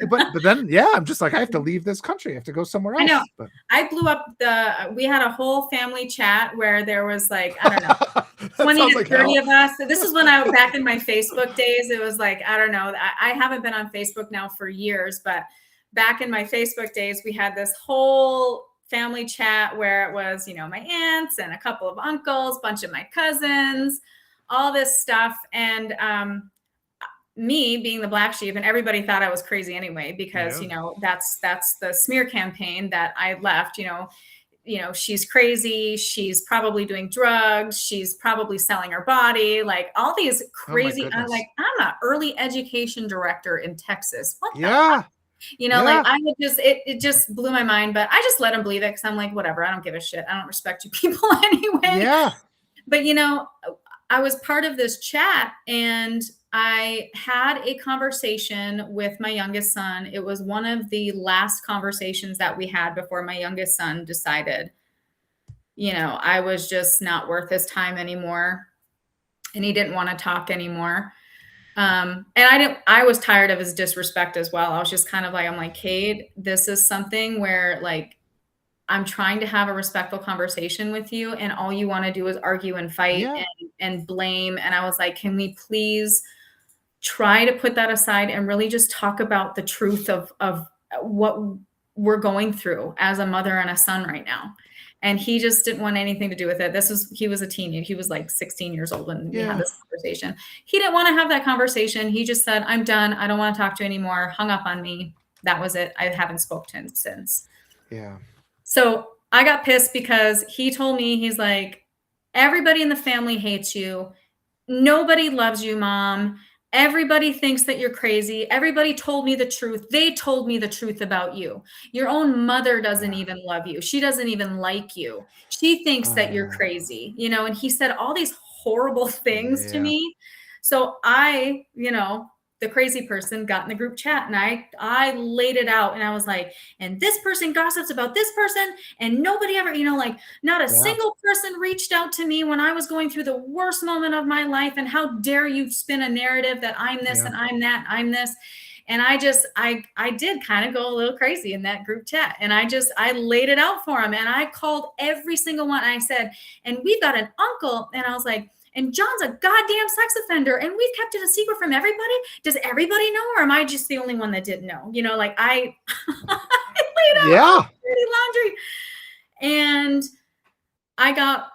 but then, I'm just like, I have to leave this country. I have to go somewhere else. I know. But I blew up we had a whole family chat where there was like, I don't know, 20 to 30 of us. This is when back in my Facebook days, it was like, I don't know. I haven't been on Facebook now for years, but back in my Facebook days, we had this whole family chat where it was, my aunts and a couple of uncles, bunch of my cousins, all this stuff. And me being the black sheep, and everybody thought I was crazy anyway, because, that's the smear campaign that I left, she's crazy. She's probably doing drugs. She's probably selling her body. Like all these crazy, I'm an early education director in Texas. What the fuck? Like I would just, it just blew my mind, but I just let him believe it. Cause I'm like, whatever, I don't give a shit. I don't respect you people anyway. Yeah. But I was part of this chat and I had a conversation with my youngest son. It was one of the last conversations that we had before my youngest son decided, I was just not worth his time anymore. And he didn't want to talk anymore. And I was tired of his disrespect as well. I was just kind of like, I'm like, Cade, this is something where like, I'm trying to have a respectful conversation with you. And all you want to do is argue and fight and blame. And I was like, can we please try to put that aside and really just talk about the truth of what we're going through as a mother and a son right now. And he just didn't want anything to do with it. He was a teenager. He was like 16 years old when we had this conversation. He didn't want to have that conversation. He just said, I'm done. I don't want to talk to you anymore. Hung up on me. That was it. I haven't spoken to him since. Yeah. So I got pissed because he told me, he's like, everybody in the family hates you. Nobody loves you, Mom. Everybody thinks that you're crazy. Everybody told me the truth. They told me the truth about you. Your own mother doesn't even love you. She doesn't even like you. She thinks that you're crazy, and he said all these horrible things to me. So I, the crazy person got in the group chat, and I laid it out, and I was like, and this person gossips about this person, and nobody ever, like not a single person reached out to me when I was going through the worst moment of my life. And how dare you spin a narrative that I'm this and I'm that, and I'm this. And I did kind of go a little crazy in that group chat. And I laid it out for him. And I called every single one. I said, and we've got an uncle. And I was like, and John's a goddamn sex offender, and we've kept it a secret from everybody. Does everybody know, or am I just the only one that didn't know? Like I laid out dirty laundry. And I got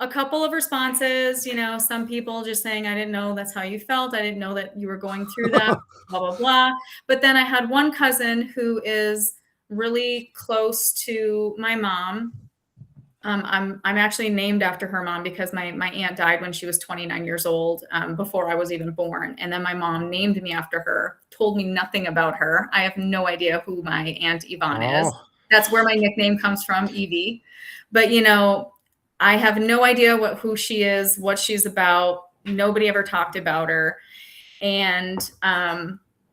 a couple of responses, some people just saying, I didn't know that's how you felt. I didn't know that you were going through that, blah, blah, blah. But then I had one cousin who is really close to my mom. I'm actually named after her mom because my aunt died when she was 29 years old, before I was even born. And then my mom named me after her, told me nothing about her. I have no idea who my Aunt Yvonne is. That's where my nickname comes from, Evie. But, I have no idea who she is, what she's about. Nobody ever talked about her. And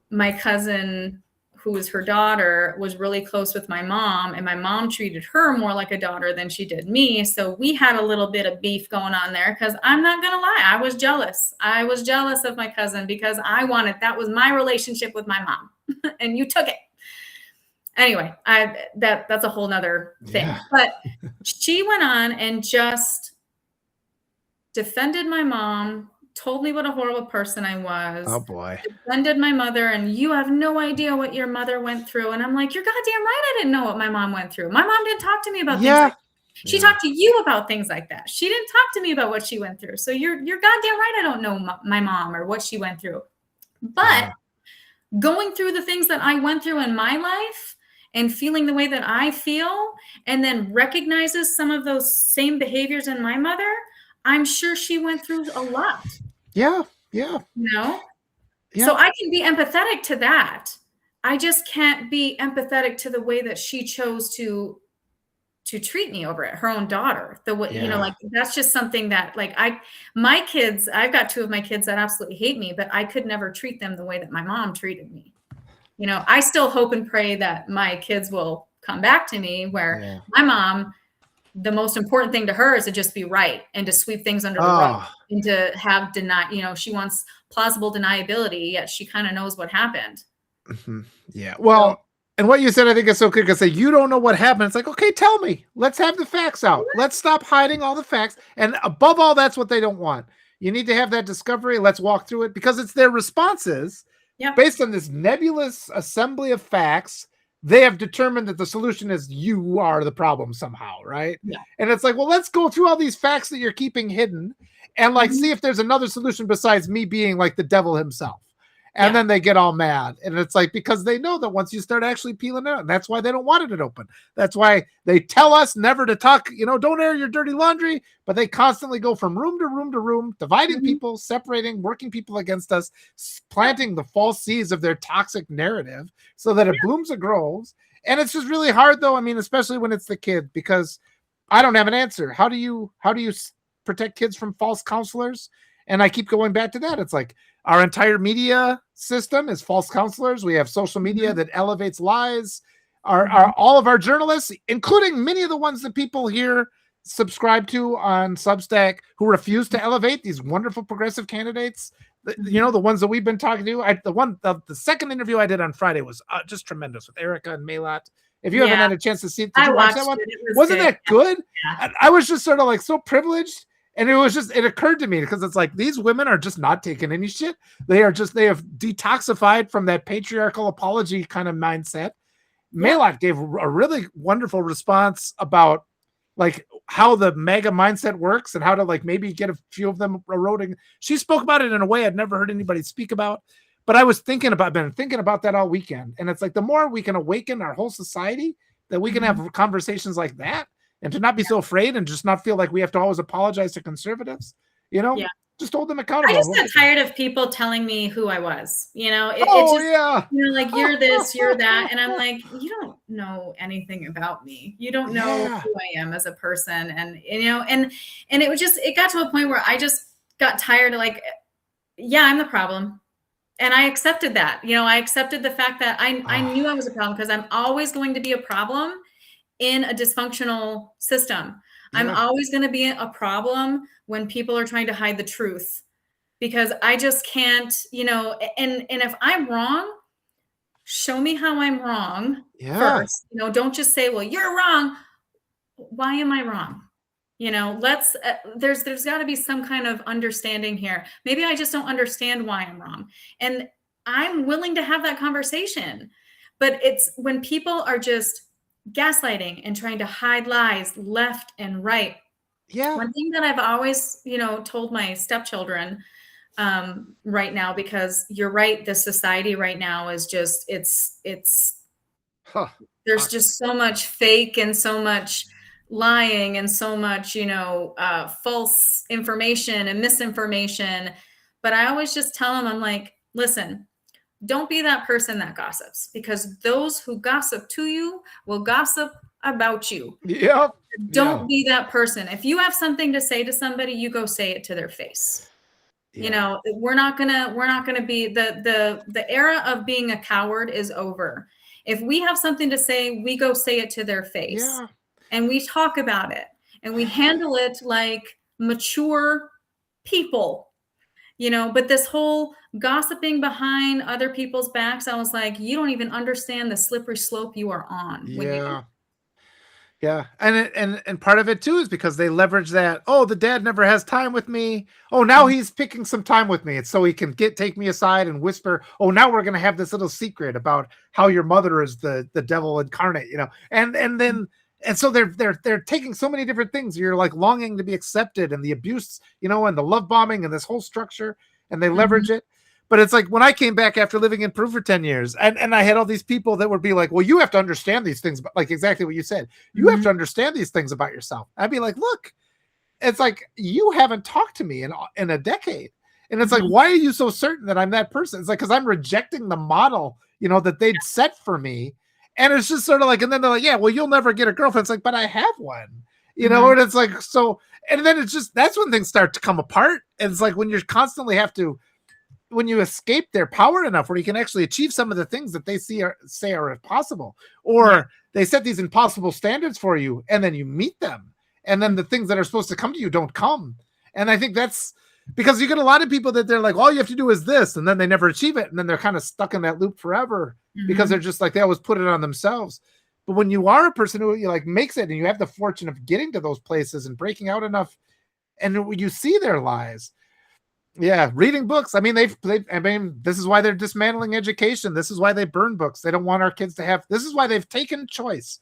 my cousin, who was her daughter, was really close with my mom, and my mom treated her more like a daughter than she did me. So we had a little bit of beef going on there, because I'm not going to lie, I was jealous. I was jealous of my cousin because that was my relationship with my mom and you took it. Anyway, that's a whole nother thing. Yeah. But she went on and just defended my mom, told me what a horrible person I was. Oh boy. Defended my mother, and you have no idea what your mother went through. And I'm like, you're goddamn right I didn't know what my mom went through. My mom didn't talk to me about things like that. She talked to you about things like that. She didn't talk to me about what she went through. So you're goddamn right I don't know my mom or what she went through. But going through the things that I went through in my life and feeling the way that I feel, and then recognizes some of those same behaviors in my mother, I'm sure she went through a lot. Yeah. Yeah. So I can be empathetic to that. I just can't be empathetic to the way that she chose to treat me over it, her own daughter. The way, that's just something that, like, my kids, I've got two of my kids that absolutely hate me, but I could never treat them the way that my mom treated me. I still hope and pray that my kids will come back to me, where my mom, the most important thing to her is to just be right and to sweep things under the rug and to have she wants plausible deniability, yet she kind of knows what happened. Mm-hmm. Yeah. Well, and what you said, I think is so clear, because you don't know what happened. It's like, okay, tell me. Let's have the facts out. Let's stop hiding all the facts. And above all, that's what they don't want. You need to have that discovery. Let's walk through it, because it's their responses based on this nebulous assembly of facts. They have determined that the solution is you are the problem somehow, right? Yeah. And it's like, well, let's go through all these facts that you're keeping hidden and see if there's another solution besides me being like the devil himself. And then they get all mad. And it's like, because they know that once you start actually peeling it out, and that's why they don't want it open. That's why they tell us never to talk, don't air your dirty laundry, but they constantly go from room to room to room, dividing people, separating, working people against us, planting the false seeds of their toxic narrative so that it blooms and grows. And it's just really hard, though. I mean, especially when it's the kid, because I don't have an answer. How do you protect kids from false counselors? And I keep going back to that. It's like, our entire media system is false counselors. We have social media that elevates lies. All of our journalists, including many of the ones that people here subscribe to on Substack, who refuse to elevate these wonderful progressive candidates, the ones that we've been talking to. The second interview I did on Friday was just tremendous with Erica and Maylot. If you haven't had a chance to see it, did you watch that one? Wasn't that good? Yeah. I was just sort of like so privileged. And it occurred to me, because it's like, these women are just not taking any shit. They have detoxified from that patriarchal apology kind of mindset. Maylot gave a really wonderful response about like how the MAGA mindset works and how to maybe get a few of them eroding. She spoke about it in a way I'd never heard anybody speak about. But I was thinking about that all weekend. And it's like, the more we can awaken our whole society, that we can have conversations like that. And to not be so afraid and just not feel like we have to always apologize to conservatives, just hold them accountable. I just got tired of people telling me who I was, you're this, you're that. And I'm like, you don't know anything about me. You don't know who I am as a person. And, and it got to a point where I just got tired of I'm the problem. And I accepted that. I accepted the fact that I knew I was a problem, because I'm always going to be a problem in a dysfunctional system. I'm Yeah. always going to be a problem when people are trying to hide the truth, because I just can't, and if I'm wrong, show me how I'm wrong Yeah. first. Don't just say, well, you're wrong. Why am I wrong? Let's there's got to be some kind of understanding here. Maybe I just don't understand why I'm wrong, and I'm willing to have that conversation. But it's when people are just gaslighting and trying to hide lies left and right. Yeah. One thing that I've always told my stepchildren, right now, because you're right, this society right now is just it's Huh. there's Toxic. just so much fake and so much lying and so much false information and misinformation. But I always just tell them, I'm like, listen, don't be that person that gossips, because those who gossip to you will gossip about you. Yep. Don't be that person. If you have something to say to somebody, you go say it to their face. Yeah. We're not gonna be the era of being a coward is over. If we have something to say, we go say it to their face. Yeah. And we talk about it, and we handle it like mature people. But this whole gossiping behind other people's backs, I was like, you don't even understand the slippery slope you are on when you do. Yeah. Yeah, and part of it too is because they leverage that. Oh, the dad never has time with me. Oh, now he's picking some time with me. It's so he can take me aside and whisper. Oh, now we're gonna have this little secret about how your mother is the devil incarnate. And so they're taking so many different things. You're like longing to be accepted, and the abuse, and the love bombing and this whole structure, and they leverage it. But it's like when I came back after living in Peru for 10 years, and I had all these people that would be like, well, you have to understand these things, but like exactly what you said. You have to understand these things about yourself. I'd be like, look, it's like, you haven't talked to me in a decade. And it's like, why are you so certain that I'm that person? It's like, because I'm rejecting the model, that they'd set for me. And it's just sort of like, and then they're like, yeah, well, you'll never get a girlfriend. It's like, but I have one, and it's like, so, and then it's just, that's when things start to come apart. And it's like when you constantly have to, when you escape their power enough where you can actually achieve some of the things that they say are impossible, or they set these impossible standards for you, and then you meet them, and then the things that are supposed to come to you don't come. And I think that's because you get a lot of people that they're like, all you have to do is this, and then they never achieve it, and then they're kind of stuck in that loop forever because they're just like, they always put it on themselves. But when you are a person who like makes it, and you have the fortune of getting to those places and breaking out enough, and you see their lies. Yeah, reading books. I mean, this is why they're dismantling education. This is why they burn books. They don't want our kids to have. This is why they've taken choice.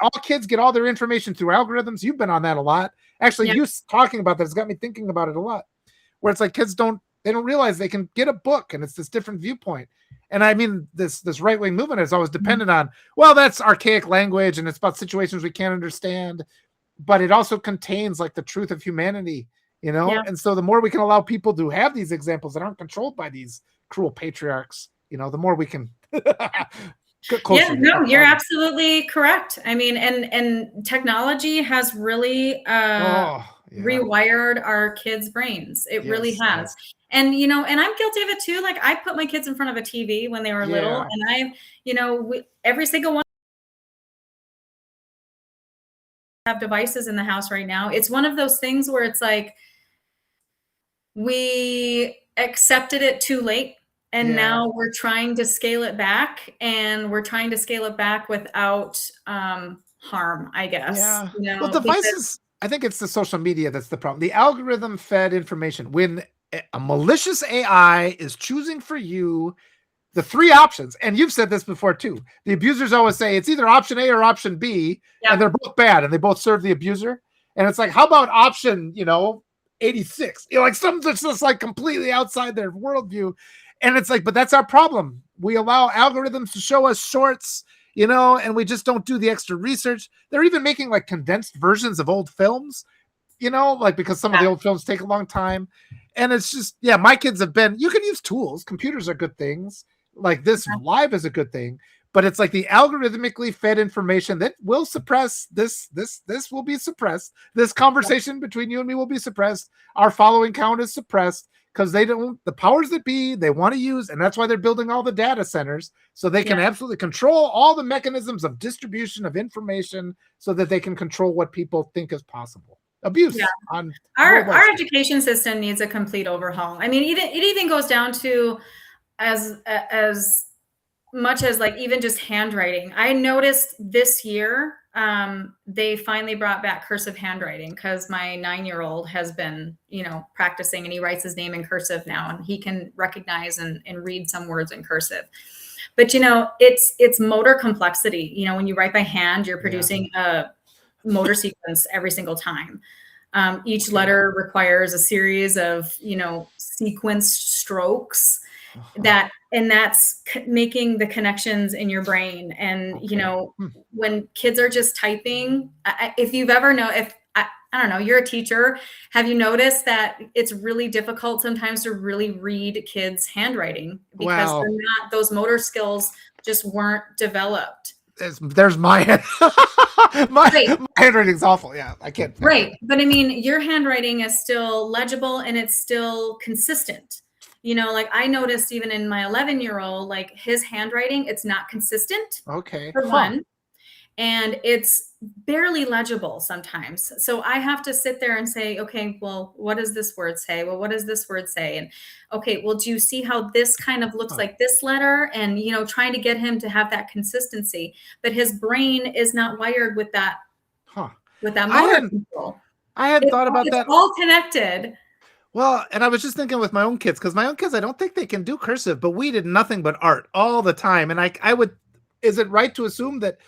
All kids get all their information through algorithms. You've been on that a lot. Actually, you talking about that has got me thinking about it a lot. Where it's like kids don't realize they can get a book and it's this different viewpoint. And I mean, this right-wing movement is always dependent on, well, that's archaic language and it's about situations we can't understand, but it also contains like the truth of humanity. And so the more we can allow people to have these examples that aren't controlled by these cruel patriarchs, the more we can get closer. Yeah, no, you're absolutely correct. I mean, and technology has really rewired our kids' brains. It really has. And, and I'm guilty of it too. Like I put my kids in front of a TV when they were little, and every single one have devices in the house right now. It's one of those things where it's like, we accepted it too late, and now we're trying to scale it back, and we're trying to scale it back without harm, I guess. Well, devices, I think it's the social media that's the problem. The algorithm fed information. When a malicious AI is choosing for you the three options, and you've said this before too, the abusers always say it's either option A or option B, and they're both bad, and they both serve the abuser. And it's like, how about option, 86, like something that's just like completely outside their worldview. And it's like, but that's our problem. We allow algorithms to show us shorts, and we just don't do the extra research. They're even making like condensed versions of old films, like because some of the old films take a long time. And it's just, my kids have been, you can use tools. Computers are good things. Like this live is a good thing, but it's like the algorithmically fed information that will suppress this will be suppressed. This conversation between you and me will be suppressed. Our following count is suppressed because the powers that be, they want to use, and that's why they're building all the data centers, so they can absolutely control all the mechanisms of distribution of information so that they can control what people think is possible. Abuse on our education system needs a complete overhaul. I mean, it even goes down to as much as like even just handwriting. I noticed this year they finally brought back cursive handwriting because my 9-year-old has been, practicing, and he writes his name in cursive now, and he can recognize and read some words in cursive. But it's motor complexity. When you write by hand, you're producing a motor sequence every single time. Each letter requires a series of sequenced strokes that's making the connections in your brain. And when kids are just typing, if you've ever I don't know, you're a teacher, have you noticed that it's really difficult sometimes to really read kids' handwriting because those motor skills just weren't developed? There's my my handwriting's awful. Yeah, I can't. Right. But I mean, your handwriting is still legible and it's still consistent. Like I noticed even in my 11-year-old, like his handwriting, it's not consistent. Okay. For one. And it's barely legible sometimes. So I have to sit there and say, okay, well, what does this word say? Well, what does this word say? And okay, well, do you see how this kind of looks like this letter? And, trying to get him to have that consistency, but his brain is not wired with that, with that motor control. I hadn't thought about that. It's all connected. Well, and I was just thinking with my own kids, because my own kids, I don't think they can do cursive, but we did nothing but art all the time. And is it right to assume that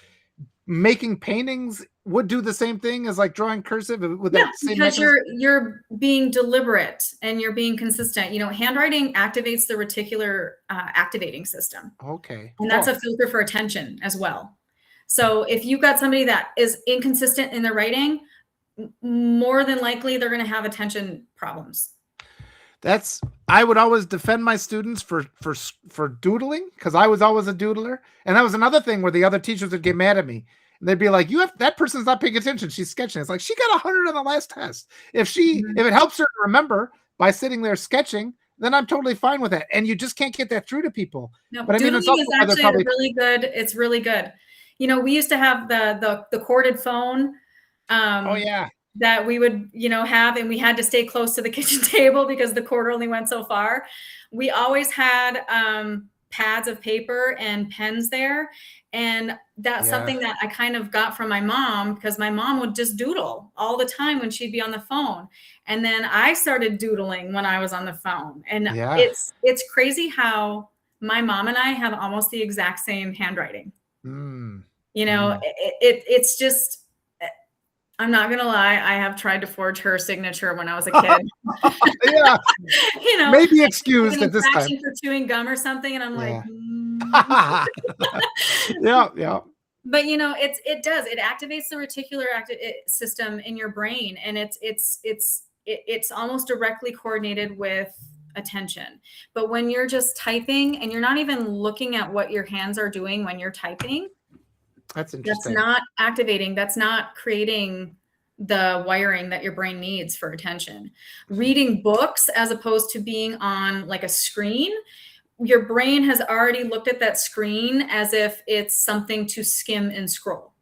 making paintings would do the same thing as like drawing cursive with that same because you're being deliberate and you're being consistent. Handwriting activates the reticular activating system. Okay. And that's a filter for attention as well. So if you've got somebody that is inconsistent in their writing, more than likely they're going to have attention problems. I would always defend my students for doodling, because I was always a doodler. And that was another thing where the other teachers would get mad at me. And they'd be like, that person's not paying attention. She's sketching. It's like, she got 100 on the last test. If it helps her to remember by sitting there sketching, then I'm totally fine with that. And you just can't get that through to people. No, but doodling is actually really good. It's really good. We used to have the corded phone. That we would, have, and we had to stay close to the kitchen table because the cord only went so far. We always had pads of paper and pens there. And that's something that I kind of got from my mom, because my mom would just doodle all the time when she'd be on the phone. And then I started doodling when I was on the phone. And it's crazy how my mom and I have almost the exact same handwriting. It's just, I'm not going to lie. I have tried to forge her signature when I was a kid. Maybe excused at this time. For chewing gum or something. And I'm like, yeah. But it does. It activates the reticular system in your brain. And it's almost directly coordinated with attention. But when you're just typing and you're not even looking at what your hands are doing when you're typing, that's interesting. That's not activating. That's not creating the wiring that your brain needs for attention. Reading books as opposed to being on like a screen, your brain has already looked at that screen as if it's something to skim and scroll.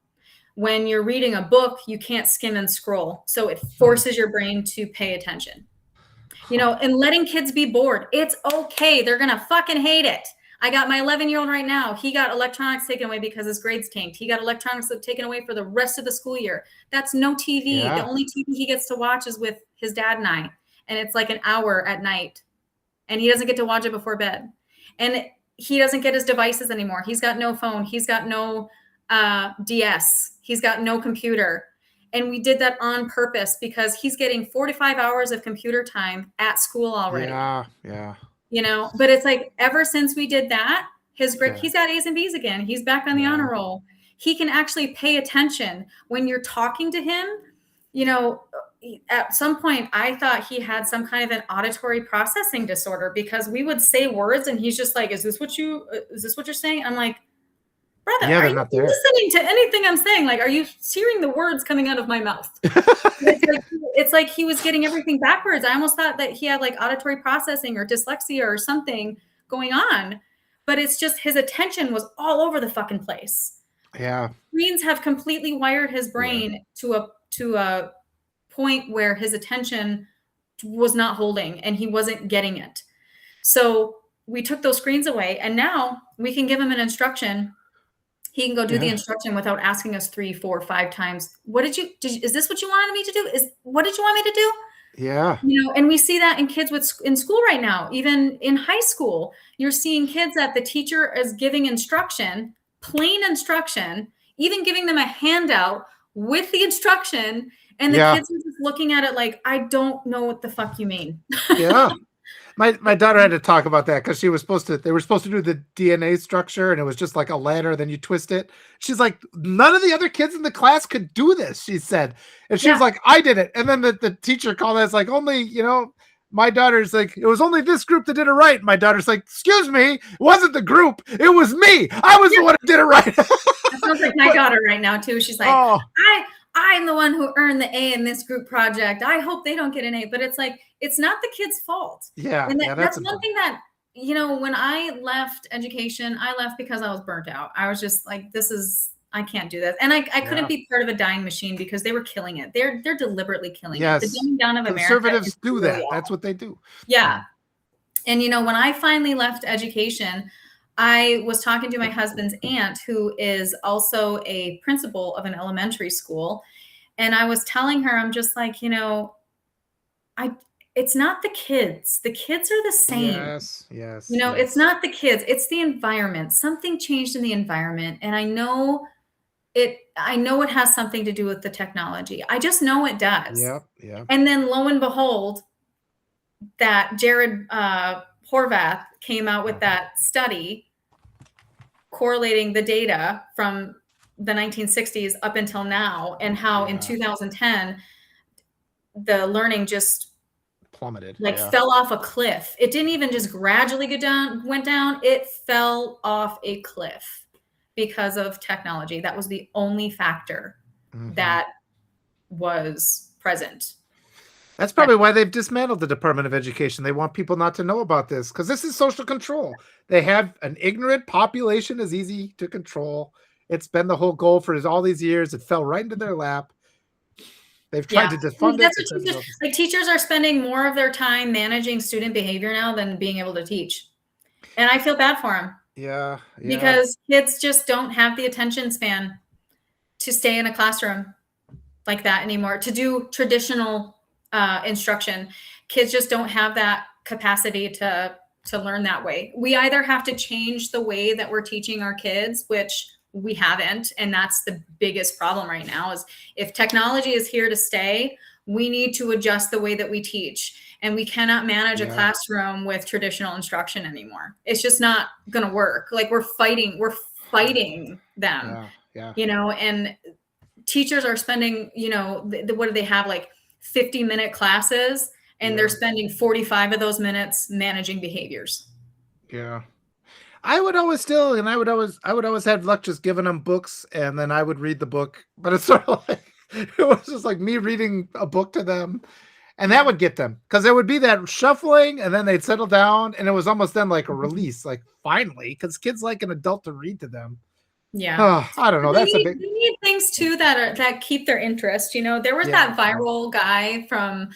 When you're reading a book, you can't skim and scroll. So it forces your brain to pay attention. And letting kids be bored. It's okay. They're going to fucking hate it. I got my 11-year-old right now. He got electronics taken away because his grades tanked. He got electronics taken away for the rest of the school year. That's no TV. The only TV he gets to watch is with his dad and I. And it's like an hour at night. And he doesn't get to watch it before bed. And he doesn't get his devices anymore. He's got no phone. He's got no DS. He's got no computer. And we did that on purpose because he's getting 45 hours of computer time at school already. Yeah. But it's like, ever since we did that, his grade, he's got A's and B's again. He's back on the honor roll. He can actually pay attention when you're talking to him. At some point I thought he had some kind of an auditory processing disorder, because we would say words and he's just like, is this what you're saying? I'm like, brother, Yeah, are they're you not there. listening to anything I'm saying? Like, are you hearing the words coming out of my mouth? It's like he was getting everything backwards. I almost thought that he had like auditory processing or dyslexia or something going on, but it's just his attention was all over the fucking place. Yeah. Screens have completely wired his brain to a point where his attention was not holding and he wasn't getting it. So we took those screens away, and now we can give him an instruction. He can go do the instruction without asking us 3, 4, 5 times. Is this what you wanted me to do? What did you want me to do? Yeah. And we see that in kids in school right now, even in high school, you're seeing kids that the teacher is giving instruction, plain instruction, even giving them a handout with the instruction. And the kids are just looking at it like, I don't know what the fuck you mean. Yeah. My daughter had to talk about that because they were supposed to do the DNA structure, and it was just like a ladder, then you twist it. She's like, none of the other kids in the class could do this, she said. And she was like, I did it. And then the teacher called us like, only, my daughter's like, it was only this group that did it right. My daughter's like, excuse me, it wasn't the group, it was me. I was the one who did it right. That sounds like my daughter right now too. She's like, I'm the one who earned the A in this group project. I hope they don't get an A. But it's like, it's not the kid's fault. Yeah. And that's one thing that, when I left education, I left because I was burnt out. I was just like, I can't do this. And I couldn't be part of a dying machine because they were killing it. They're deliberately killing it. The dumbing down of America. Conservatives do that. That's what they do. Yeah. And, when I finally left education, I was talking to my husband's aunt, who is also a principal of an elementary school. And I was telling her, I'm just like, it's not the kids. The kids are the same. Yes. It's not the kids. It's the environment. Something changed in the environment. And I know it has something to do with the technology. I just know it does. Yeah. And then lo and behold, that Jared Horvath came out with that study correlating the data from the 1960s up until now, and how in 2010 the learning just plummeted, fell off a cliff. It didn't even just gradually went down. It fell off a cliff because of technology. That was the only factor that was present. That's probably why they've dismantled the Department of Education. They want people not to know about this because this is social control. They have an ignorant population is easy to control. It's been the whole goal for all these years. It fell right into their lap. They've tried to defund it. Teachers are spending more of their time managing student behavior now than being able to teach. And I feel bad for them. Yeah. Because kids just don't have the attention span to stay in a classroom like that anymore, to do traditional instruction. Kids just don't have that capacity to learn that way. We either have to change the way that we're teaching our kids, which we haven't, and that's the biggest problem right now, is if technology is here to stay, we need to adjust the way that we teach. And we cannot manage a classroom with traditional instruction anymore. It's just not going to work. Like we're fighting them, and teachers are spending, what do they have, like 50-minute classes, and they're spending 45 of those minutes managing behaviors. Yeah. I would always have luck just giving them books, and then I would read the book. But it's sort of like, it was just like me reading a book to them, and that would get them, because there would be that shuffling, and then they'd settle down, and it was almost then like a release, like finally, because kids like an adult to read to them. Yeah. I don't know. We need things too that keep their interest. There was that viral guy from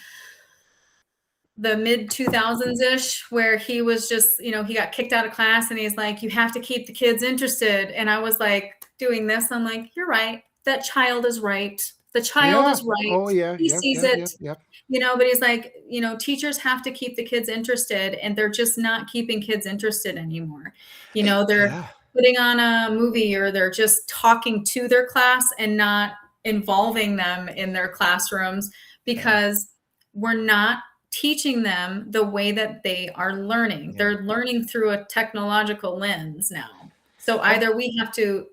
the mid 2000s ish where he was just, he got kicked out of class, and he's like, you have to keep the kids interested. And I was like doing this. I'm like, you're right. That child is right. The child is right. Oh yeah. He sees it. But he's like, teachers have to keep the kids interested, and they're just not keeping kids interested anymore. They're putting on a movie, or they're just talking to their class and not involving them in their classrooms, because we're not teaching them the way that they are learning. They're learning through a technological lens now. So either we have to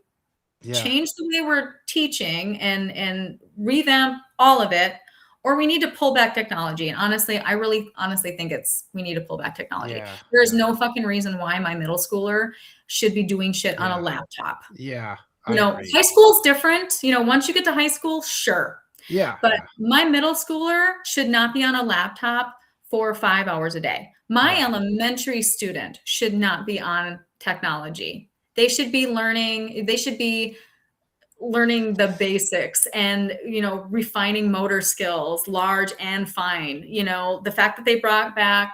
change the way we're teaching and revamp all of it, or we need to pull back technology. And honestly, I really honestly think we need to pull back technology. Yeah. There's no fucking reason why my middle schooler should be doing shit on a laptop. Yeah. You know, high school's different. You know, once you get to high school, sure. Yeah. But my middle schooler should not be on a laptop 4 or 5 hours a day. My elementary student should not be on technology. They should be learning the basics and, you know, refining motor skills, large and fine. You know, the fact that they brought back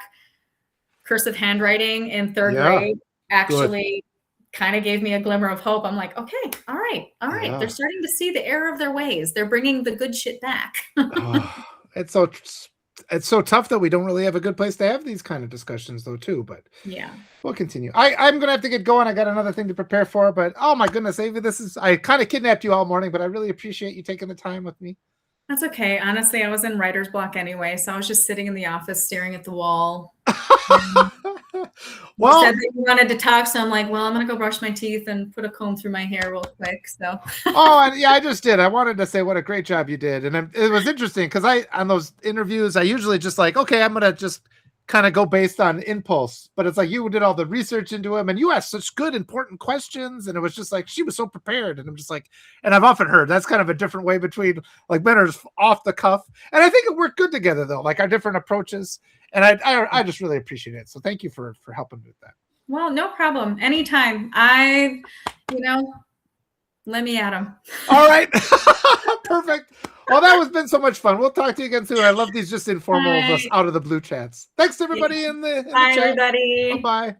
cursive handwriting in third grade actually kind of gave me a glimmer of hope. I'm like, okay, all right. Yeah. They're starting to see the error of their ways. They're bringing the good shit back. It's so tough that we don't really have a good place to have these kind of discussions, though, too. But yeah, we'll continue. I'm gonna have to get going. I got another thing to prepare for. But oh my goodness, Ava, I kind of kidnapped you all morning, but I really appreciate you taking the time with me. That's okay. Honestly, I was in writer's block anyway, so I was just sitting in the office staring at the wall. Well, you said that you wanted to talk, so I'm like, well, I'm gonna go brush my teeth and put a comb through my hair real quick. So. And yeah, I just did. I wanted to say what a great job you did, and it was interesting because on those interviews, I usually just like, okay, I'm gonna just kind of go based on impulse, but it's like you did all the research into him, and you asked such good, important questions, and it was just like she was so prepared, and I'm just like, and I've often heard that's kind of a different way between like men are off the cuff, and I think it worked good together though, like our different approaches. And I just really appreciate it. So thank you for helping with that. Well, no problem. Anytime. Let me at them. All right. Perfect. Well, that has been so much fun. We'll talk to you again soon. I love these just informal, out of the blue chats. Thanks everybody in the Bye, chat. everybody. Bye-bye.